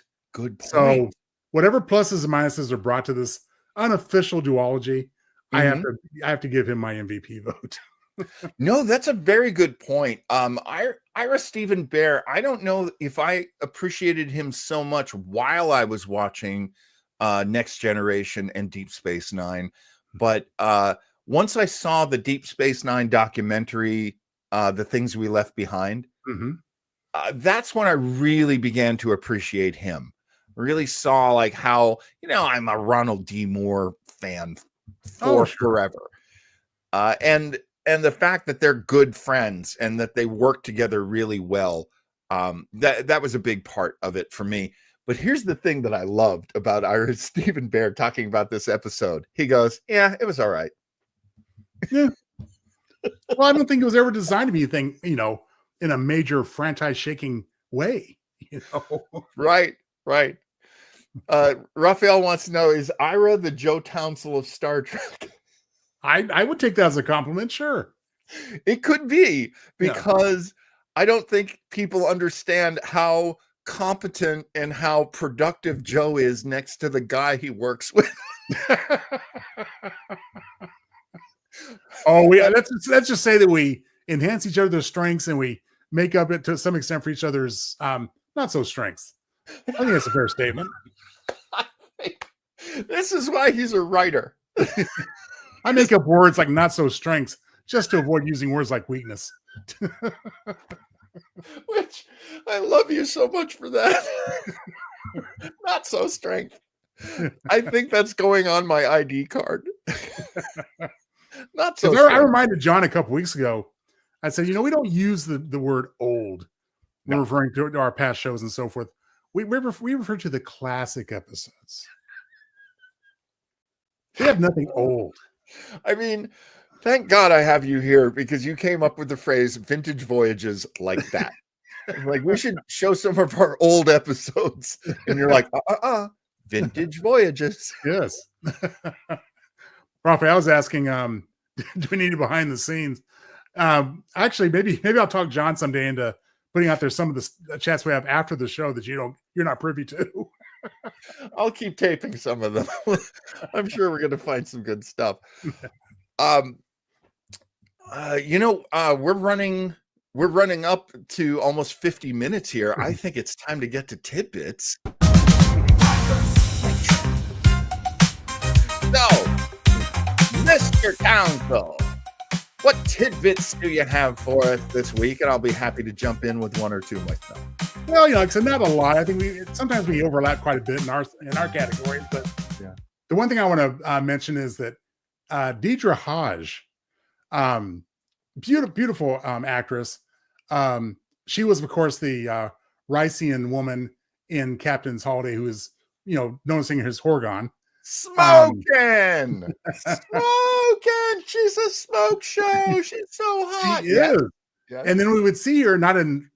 So whatever pluses and minuses are brought to this unofficial duology, I have to give him my MVP vote. No, that's a very good point. Ira Stephen Bear, I don't know if I appreciated him so much while I was watching Next Generation and Deep Space Nine, but once I saw the Deep Space Nine documentary, The Things We Left Behind, that's when I really began to appreciate him. Really saw like how, I'm a Ronald D. Moore fan forever. And the fact that they're good friends and that they work together really well, that was a big part of it for me. But here's the thing that I loved about Ira Stephen Bear talking about this episode. He goes, yeah, it was all right. Yeah. Well, I don't think it was ever designed to be anything, in a major franchise shaking way, Right. Raphael wants to know, is Ira the Joe Townsend of Star Trek? I would take that as a compliment. Sure. It could be, because I don't think people understand how competent and how productive Joe is next to the guy he works with. Let's just say that we enhance each other's strengths and we make up it to some extent for each other's not so strengths. I think that's a fair statement. This is why he's a writer. I make up words like not so strengths just to avoid using words like weakness. Which I love you so much for that. Not so strength. I think that's going on my ID card. Not so. I reminded John a couple weeks ago. I said, we don't use the word old when referring to our past shows and so forth. We refer to the classic episodes. They have nothing old. I mean, thank God I have you here, because you came up with the phrase vintage voyages like that. Like, we should show some of our old episodes. And you're like, vintage voyages. Yes. Rafa, I was asking, do we need it behind the scenes? Actually, maybe I'll talk John someday into putting out there some of the chats we have after the show that you're not privy to. I'll keep taping some of them. I'm sure we're going to find some good stuff. We're running up to almost 50 minutes here. I think it's time to get to tidbits. So, Mr. Townsend, what tidbits do you have for us this week? And I'll be happy to jump in with one or two myself. Well, like I said, not a lot. I think sometimes we overlap quite a bit in our categories. But the one thing I want to mention is that Deidre Hodge, beautiful actress. She was, of course, the Rycian woman in Captain's Holiday, who is, noticing his Horgon. Smoking! She's a smoke show. She's so hot. She is. Yeah. And then we would see her not in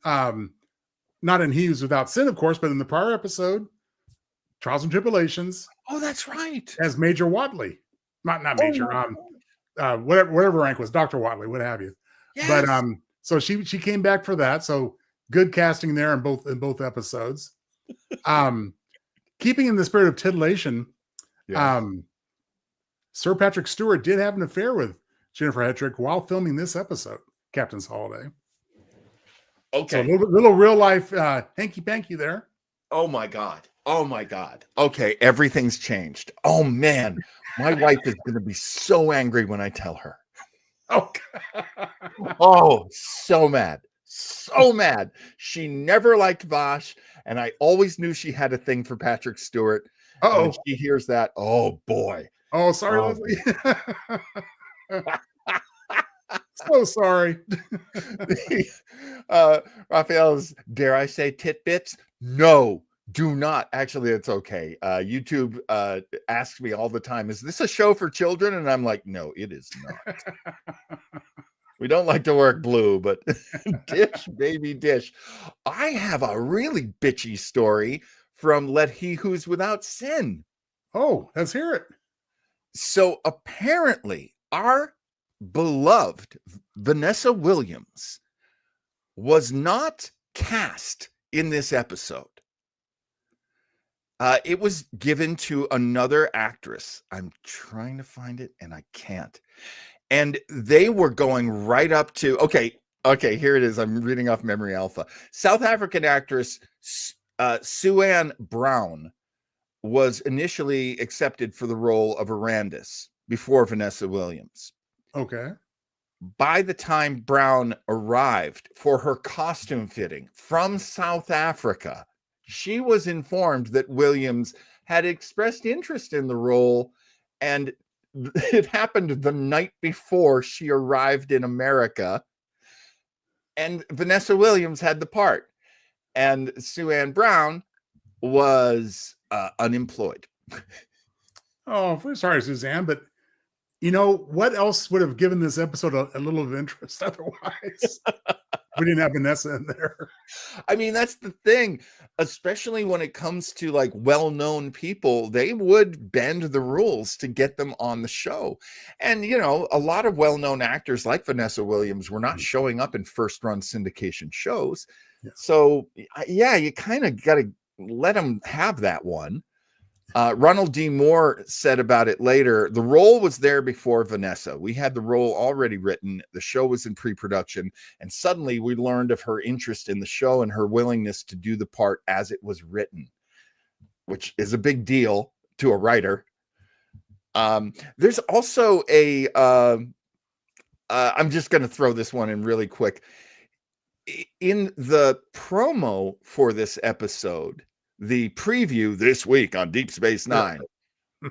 He Who's Without Sin, of course, but in the prior episode, Trials and Tribulations. Oh, that's right. As Major Watley. Not Major. Whatever rank was, Dr. Watley, what have you. Yes. But so she came back for that. So good casting there in both episodes. Keeping in the spirit of titillation, Sir Patrick Stewart did have an affair with Jennifer Hedrick while filming this episode, Captain's Holiday. Okay. So a little real life hanky panky there. Oh my God. Oh my God. Okay, everything's changed. Oh man, my wife is going to be so angry when I tell her. Oh, Oh, so mad. So mad. She never liked Vosh, and I always knew she had a thing for Patrick Stewart. And when oh, she hears that, oh boy. oh, sorry, Oh. Leslie. So sorry. Raphael's, dare I say, titbits? No, do not. Actually, it's okay. YouTube asks me all the time, is this a show for children? And I'm like, no, it is not. We don't like to work blue, but dish, baby, dish. I have a really bitchy story from Let He Who's Without Sin. Oh, let's hear it. So apparently, our beloved Vanessa Williams was not cast in this episode. It was given to another actress. I'm trying to find it and I can't. And they were going right up to, okay, here it is. I'm reading off Memory Alpha. South African actress Sue-Ann Brown was initially accepted for the role of Arandis before Vanessa Williams. Okay. By the time Brown arrived for her costume fitting from South Africa, she was informed that Williams had expressed interest in the role, and it happened the night before she arrived in America, and Vanessa Williams had the part, and Sue-Ann Brown was unemployed. Oh, we're sorry, Suzanne, but you know what else would have given this episode a little of interest otherwise? We didn't have Vanessa in there. I mean, that's the thing, especially when it comes to like well-known people, they would bend the rules to get them on the show. And, you know, a lot of well-known actors like Vanessa Williams were not showing up in first-run syndication shows. Yeah. So, yeah, you kind of got to let them have that one. Ronald D. Moore said about it later, the role was there before Vanessa. We had the role already written. The show was in pre-production. And suddenly we learned of her interest in the show and her willingness to do the part as it was written, which is a big deal to a writer. There's also I'm just going to throw this one in really quick. In the promo for this episode, the preview this week on Deep Space Nine,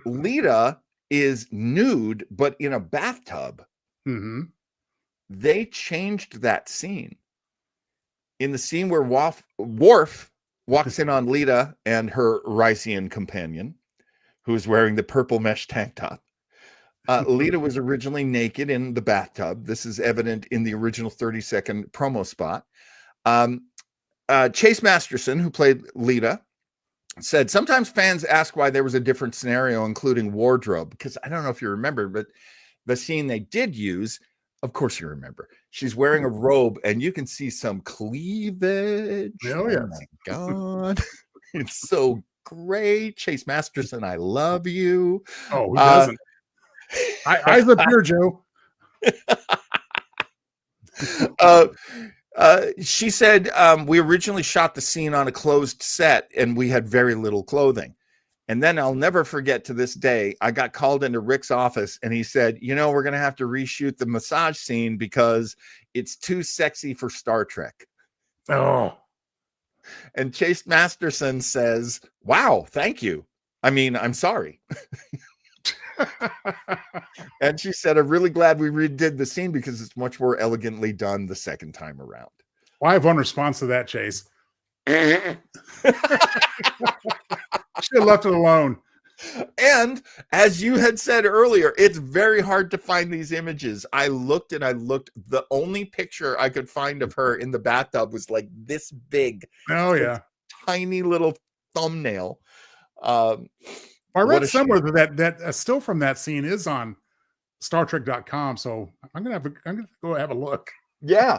Lita is nude, but in a bathtub. Mm-hmm. They changed that scene. In the scene where Worf walks in on Lita and her Rysian companion, who is wearing the purple mesh tank top. Lita was originally naked in the bathtub. This is evident in the original 30-second promo spot. Chase Masterson, who played Lita, said, sometimes fans ask why there was a different scenario, including wardrobe, because I don't know if you remember, but the scene they did use, of course you remember, she's wearing a robe and you can see some cleavage. Oh, yes. My God. It's so great. Chase Masterson, I love you. Oh, who doesn't? Eyes up here, Joe. She said, we originally shot the scene on a closed set and we had very little clothing. And then I'll never forget to this day, I got called into Rick's office and he said, you know, we're going to have to reshoot the massage scene because it's too sexy for Star Trek. Oh. And Chase Masterson says, wow, thank you. I mean, I'm sorry. And she said, I'm really glad we redid the scene because it's much more elegantly done the second time around. Well, I have one response to that, Chase. Should have left it alone. And as you had said earlier, it's very hard to find these images. I looked. The only picture I could find of her in the bathtub was like this big. Oh, yeah. Tiny little thumbnail. I read somewhere that a still from that scene is on StarTrek.com, so I'm gonna go have a look. Yeah.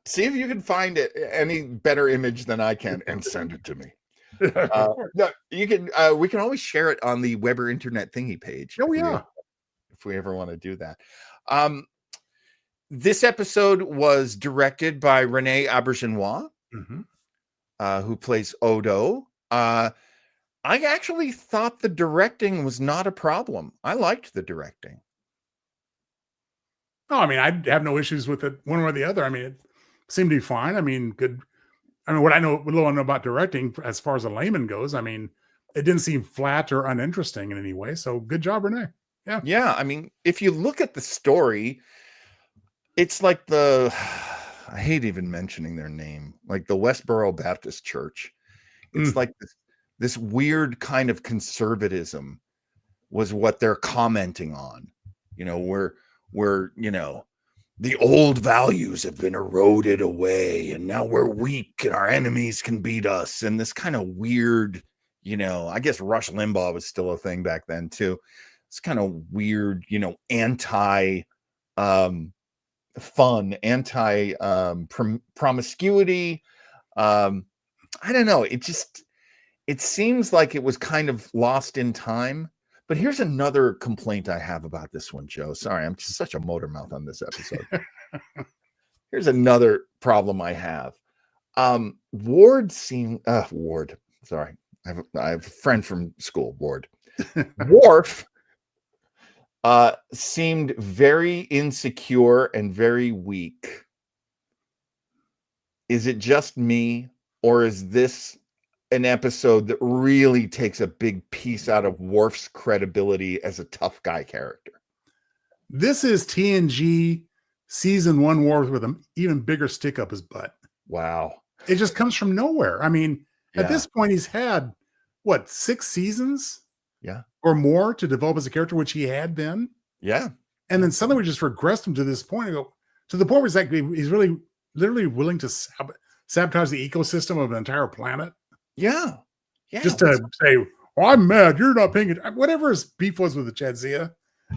See if you can find it any better image than I can and send it to me. No, you can. We can always share it on the Weber Internet thingy page. Oh yeah, if we ever want to do that. This episode was directed by Renee Aubergenois, who plays Odo. I actually thought the directing was not a problem. I liked the directing. No, I mean, I have no issues with it one way or the other. I mean, it seemed to be fine. I mean, good. I mean, what little I know about directing as far as a layman goes, I mean, it didn't seem flat or uninteresting in any way. So good job, Renee. Yeah. Yeah. I mean, if you look at the story, it's like I hate even mentioning their name, like the Westboro Baptist Church. It's like this weird kind of conservatism was what they're commenting on, where the old values have been eroded away and now we're weak and our enemies can beat us. And this kind of weird, I guess Rush Limbaugh was still a thing back then too. It's kind of weird, anti fun, anti promiscuity. I don't know. It seems like it was kind of lost in time. But here's another complaint I have about this one, Joe. Sorry, I'm just such a motor mouth on this episode. Here's another problem I have. Ward. Sorry, I have a friend from school, Ward. Worf seemed very insecure and very weak. Is it just me, or is this an episode that really takes a big piece out of Worf's credibility as a tough guy character? This is TNG season 1 Worf with an even bigger stick up his butt. Wow. It just comes from nowhere. I mean, at this point, he's had, 6 seasons? Yeah. Or more to develop as a character, which he had been. Yeah. And then suddenly we just regressed him to this point, to the point where he's really literally willing to sabotage the ecosystem of an entire planet. Yeah. Just to say, I'm mad, you're not paying it. Whatever his beef was with the Jadzia.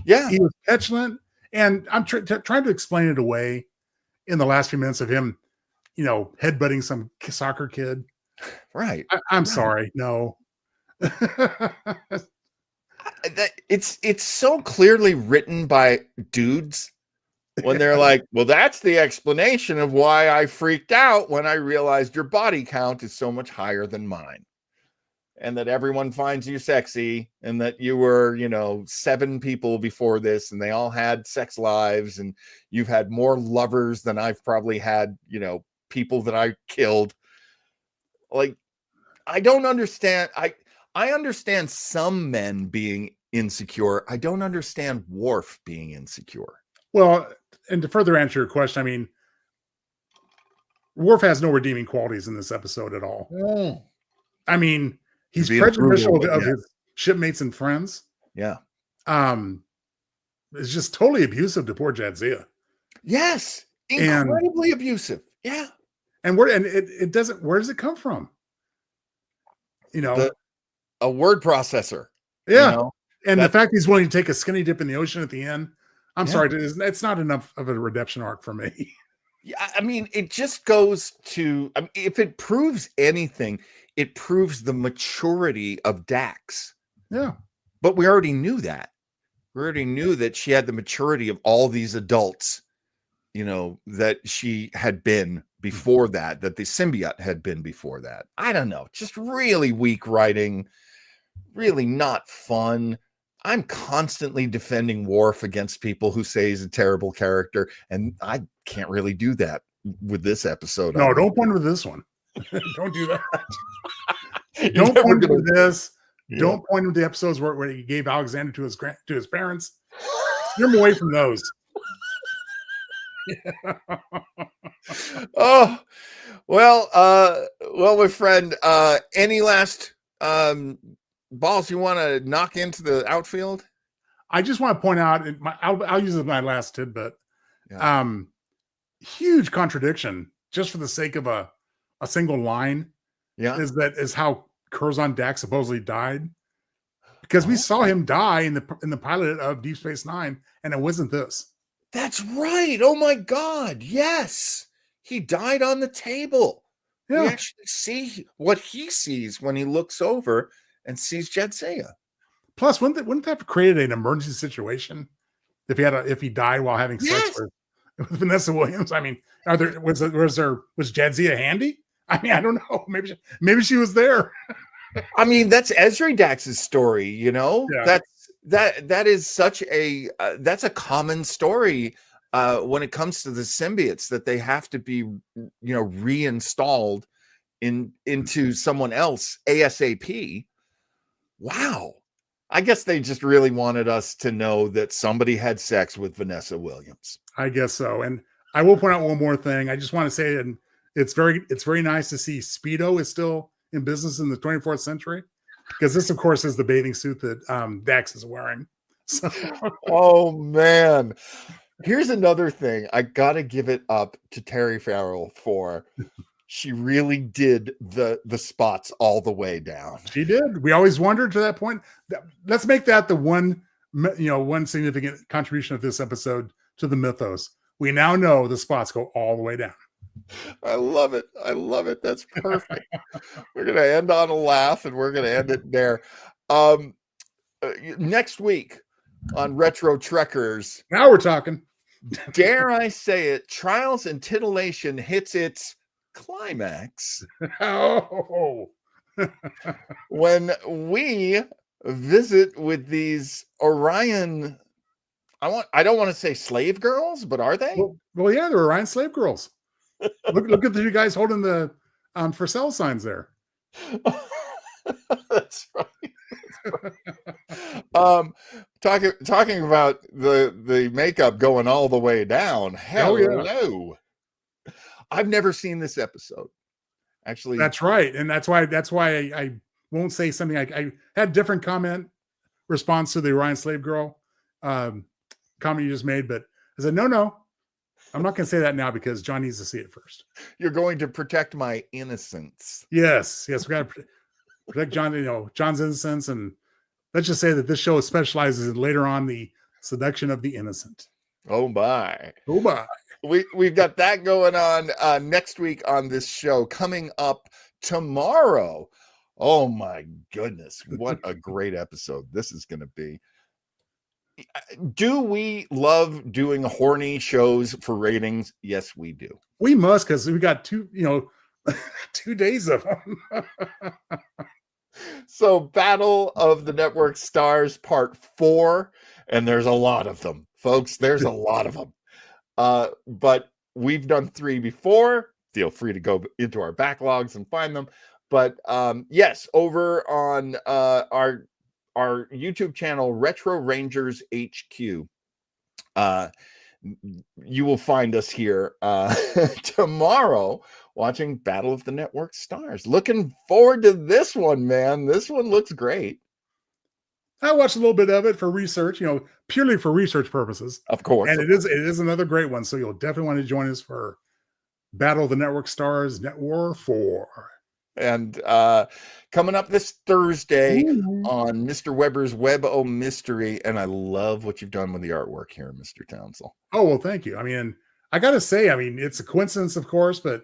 Yeah. He was petulant. And I'm trying to explain it away in the last few minutes of him, headbutting some soccer kid. Right. I'm sorry. No. It's so clearly written by dudes when they're like, well, that's the explanation of why I freaked out when I realized your body count is so much higher than mine. And that everyone finds you sexy, and that you were, 7 people before this, and they all had sex lives, and you've had more lovers than I've probably had, people that I killed. Like, I don't understand. I understand some men being insecure. I don't understand Worf being insecure. Well, and to further answer your question, I mean, Worf has no redeeming qualities in this episode at all. Mm. I mean, he's prejudicial of his shipmates and friends. Yeah. It's just totally abusive to poor Jadzia. Yes. Incredibly abusive. Yeah. And where does it come from? A word processor. Yeah. And the fact he's willing to take a skinny dip in the ocean at the end. I'm sorry, it's not enough of a redemption arc for me. Yeah, I mean, it just goes to, if it proves anything, it proves the maturity of Dax. Yeah. But we already knew that. We already knew that she had the maturity of all these adults, that she had been before that the symbiote had been before that. I don't know. Just really weak writing, really not fun. I'm constantly defending Worf against people who say he's a terrible character, and I can't really do that with this episode. No, don't point to this one. Don't do that. Don't point to this. Yeah. Don't point to the episodes where he gave Alexander to his parents. Steer him away from those. Oh, well, my friend, any last balls you want to knock into the outfield? I just want to point out, I'll use it as my last tidbit. Yeah. Huge contradiction, just for the sake of a single line. Yeah, is how Curzon Dax supposedly died, because we saw him die in the pilot of Deep Space Nine, and it wasn't this. That's right. Oh my God! Yes, he died on the table. Yeah. We actually see what he sees when he looks over and sees Jadzia. Plus, wouldn't that have created an emergency situation if he died while having sex with Vanessa Williams? I mean, was Jadzia handy? I mean, I don't know. Maybe she was there. I mean, that's Esri Dax's story, you know. Yeah. That is such a that's a common story when it comes to the symbiotes, that they have to be, reinstalled into someone else ASAP. Wow. I guess they just really wanted us to know that somebody had sex with Vanessa Williams. I guess so. And I will point out one more thing. I just want to say, and it's very nice to see Speedo is still in business in the 24th century, because this, of course, is the bathing suit that Dax is wearing. So. Oh man. Here's another thing. I gotta give it up to Terry Farrell for. She really did the spots all the way down. She did. We always wondered to that point. Let's make that the one significant contribution of this episode to the mythos. We now know the spots go all the way down. I love it. I love it. That's perfect. We're going to end on a laugh, and we're going to end it there. Next week on Retro Trekkers. Now we're talking. Dare I say it, Trials and Titillation hits its climax. Oh. When we visit with these Orion, I don't want to say slave girls, but are they? Well, yeah, they're Orion slave girls. Look at the two guys holding the for sale signs there. That's right. Talking about the makeup going all the way down. Hello. Oh, yeah. I've never seen this episode. Actually, that's right, and that's why I won't say something. I had different comment response to the Orion slave girl comment you just made, but I said no, I'm not going to say that now because John needs to see it first. You're going to protect my innocence. Yes, we got to protect John. John's innocence, and let's just say that this show specializes in later on the seduction of the innocent. Oh my. We've got that going on next week on this show. Coming up tomorrow. Oh my goodness. What a great episode this is going to be. Do we love doing horny shows for ratings? Yes, we do. We must, because we got 2 days of them. So Battle of the Network Stars Part 4, and there's a lot of them, folks. There's a lot of them. But we've done 3 before. Feel free to go into our backlogs and find them. But yes, over on our YouTube channel, Retro Rangers HQ, you will find us here tomorrow watching Battle of the Network Stars. Looking forward to this one, man. This one looks great. I watched a little bit of it for research, purely for research purposes. Of course. And it is another great one. So you'll definitely want to join us for Battle of the Network Stars Net War 4. And coming up this Thursday on Mr. Weber's Web O Mystery. And I love what you've done with the artwork here, Mr. Townsell. Oh, well, thank you. I mean, I got to say, it's a coincidence, of course, but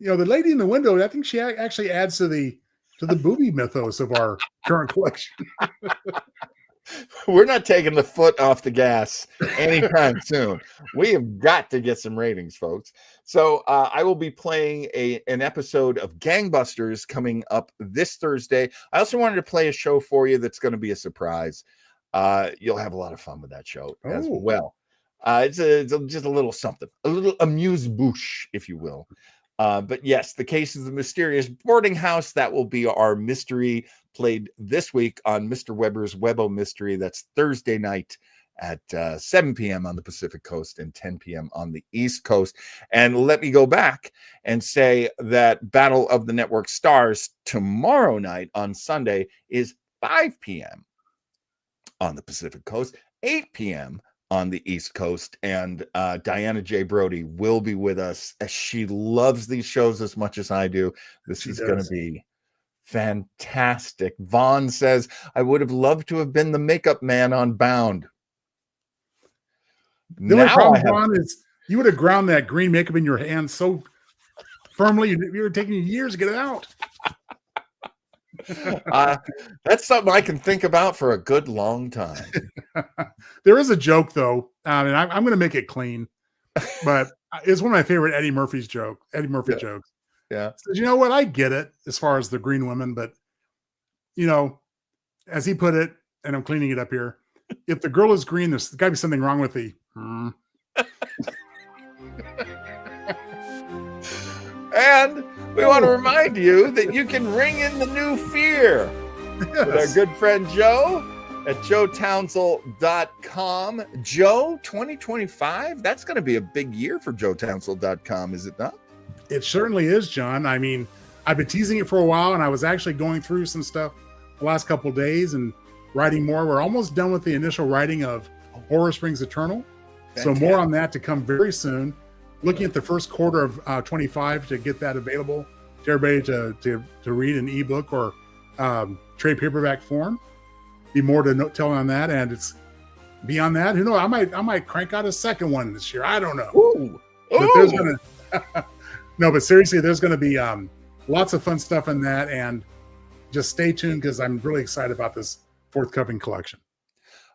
the lady in the window, I think she actually adds to the booby mythos of our current collection. We're not taking the foot off the gas anytime soon. We have got to get some ratings, folks. So I will be playing an episode of Gangbusters coming up this Thursday. I also wanted to play a show for you that's going to be a surprise. You'll have a lot of fun with that show as well. It's just a little something, a little amuse-bouche, if you will. But yes, the Case of the Mysterious Boarding House, that will be our mystery played this week on Mr. Weber's Webo Mystery. That's Thursday night at 7 p.m. on the Pacific Coast and 10 p.m. on the East Coast. And let me go back and say that Battle of the Network Stars tomorrow night on Sunday is 5 p.m. on the Pacific Coast, 8 p.m. on the East Coast, and Diana J. Brody will be with us. She loves these shows as much as I do. This is going to be fantastic. Vaughn says, I would have loved to have been the makeup man on Bound. The only problem, Vaughn, is you would have ground that green makeup in your hand so firmly, you were taking years to get it out. That's something I can think about for a good long time. There is a joke though, and I'm going to make it clean, but it's one of my favorite Eddie Murphy jokes. Yeah. So, you know what? I get it as far as the green women, but you know, as he put it, and I'm cleaning it up here. If the girl is green, there's got to be something wrong with the. And we want to remind you that you can ring in the new fear with our good friend Joe at joetownsell.com. Joe, 2025, that's going to be a big year for joetownsell.com, is it not? It certainly is, John. I mean, I've been teasing it for a while, and I was actually going through some stuff the last couple of days and writing more. We're almost done with the initial writing of Horror Springs Eternal. Fantastic. So more on that to come very soon. Looking at the first quarter of 25 to get that available to everybody to read an ebook or trade paperback form. Be more to tell on that, and it's beyond that. Who knows? I might crank out a second one this year. I don't know. Ooh. But there's gonna no, but seriously, there's gonna be lots of fun stuff in that, and just stay tuned because I'm really excited about this forthcoming collection.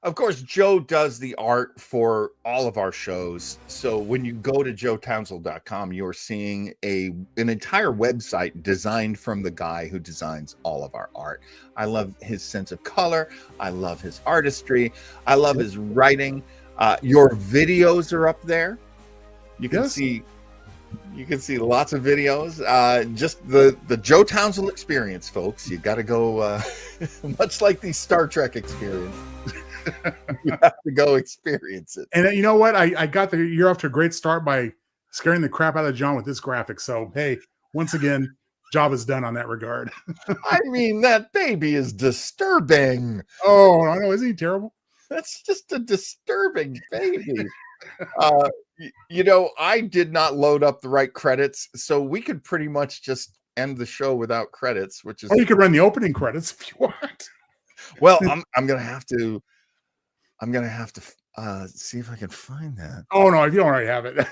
Of course, Joe does the art for all of our shows. So when you go to joetownsell.com, you're seeing an entire website designed from the guy who designs all of our art. I love his sense of color. I love his artistry. I love his writing. Your videos are up there. You can see lots of videos. Just the Joe Townsell experience, folks. You got to go, much like the Star Trek experience. You have to go experience it. And you know what? I got the year off to a great start by scaring the crap out of John with this graphic. So, hey, once again, job is done on that regard. I mean, that baby is disturbing. Oh, I know. Isn't he terrible? That's just a disturbing baby. You know, I did not load up the right credits, so we could pretty much just end the show without credits, which is. Or you could run the opening credits if you want. Well, I'm gonna have to see if I can find that. Oh no, if you don't already have it.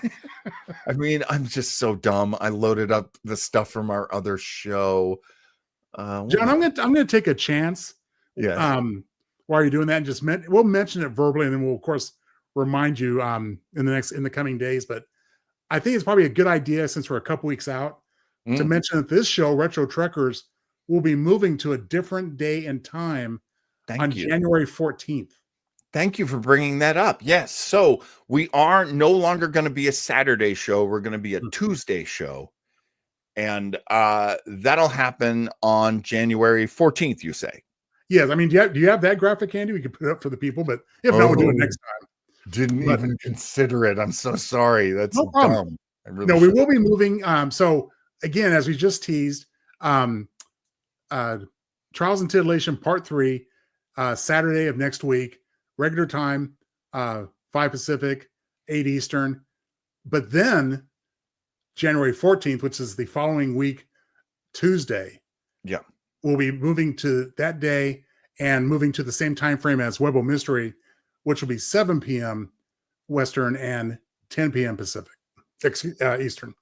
I mean, I'm just so dumb. I loaded up the stuff from our other show. John, I'm gonna take a chance. Yeah. While you're doing that, and just we'll mention it verbally, and then we'll of course remind you in the coming days. But I think it's probably a good idea, since we're a couple weeks out, to mention that this show, Retro Trekkers, will be moving to a different day and time on January 14th. Thank you for bringing that up. Yes. So we are no longer going to be a Saturday show. We're going to be a Tuesday show. And that'll happen on January 14th, you say? Yes. I mean, do you have that graphic handy? We can put it up for the people, but if not, we'll do it next time. Didn't even consider it. I'm so sorry. That's no problem. Dumb. No, we will be moving. So again, as we just teased, Trials and Titillation Part 3, Saturday of next week, regular time, 5 Pacific, 8 Eastern. But then January 14th, which is the following week, Tuesday. Yeah. We'll be moving to that day and moving to the same time frame as Web of Mystery, which will be 7 p.m. Western and 10 p.m. Pacific, Eastern.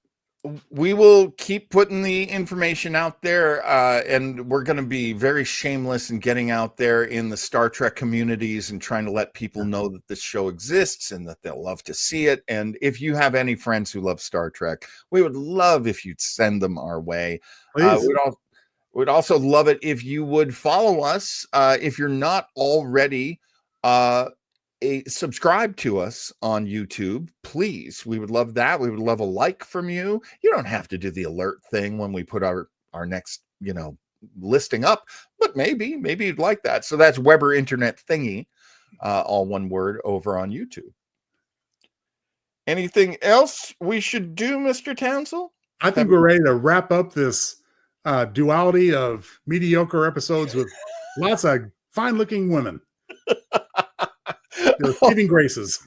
We will keep putting the information out there, and we're going to be very shameless in getting out there in the Star Trek communities and trying to let people know that this show exists and that they'll love to see it. And if you have any friends who love Star Trek, we would love if you'd send them our way. We'd also love it if you would follow us. If you're not already subscribe to us on YouTube, please. We would love that. We would love a like from you. You don't have to do the alert thing when we put our next, listing up, but maybe you'd like that. So that's Weber Internet Thingy, all one word, over on YouTube. Anything else we should do, Mr. Townsell? I think we're ready to wrap up this duality of mediocre episodes with lots of fine-looking women. They're feeding graces.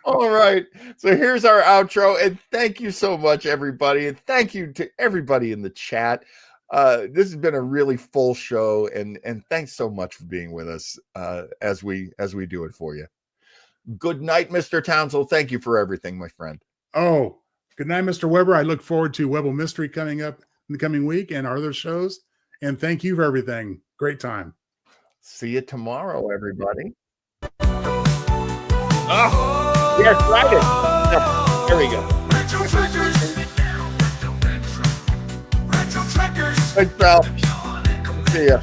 All right. So here's our outro. And thank you so much, everybody. And thank you to everybody in the chat. This has been a really full show. And thanks so much for being with us as we do it for you. Good night, Mr. Townsell. Thank you for everything, my friend. Oh, good night, Mr. Weber. I look forward to Web of Mystery coming up in the coming week and our other shows. And thank you for everything. Great time. See you tomorrow, everybody. Oh, yes, right it. Yep. There we go. Retro Trekkers. Retro Trekkers. Thanks, pal. See ya.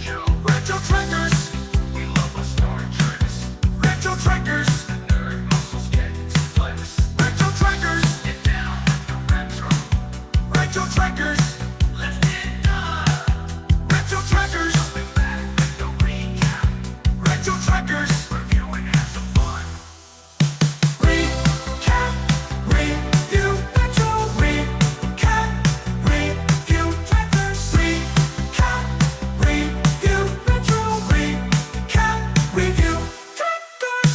Retro trackers, we love our star tricks. Retro trackers, the nerd muscles get to flex. Retro trackers, get down with the retro. Retro trackers, let's get done. Retro trackers, coming back with the recap. Retro trackers, reviewing has some fun. Recap, review, retro, recap, review, trackers, recap, review, retro, recap, review, trackers.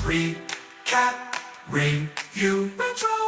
Recap, review, retro.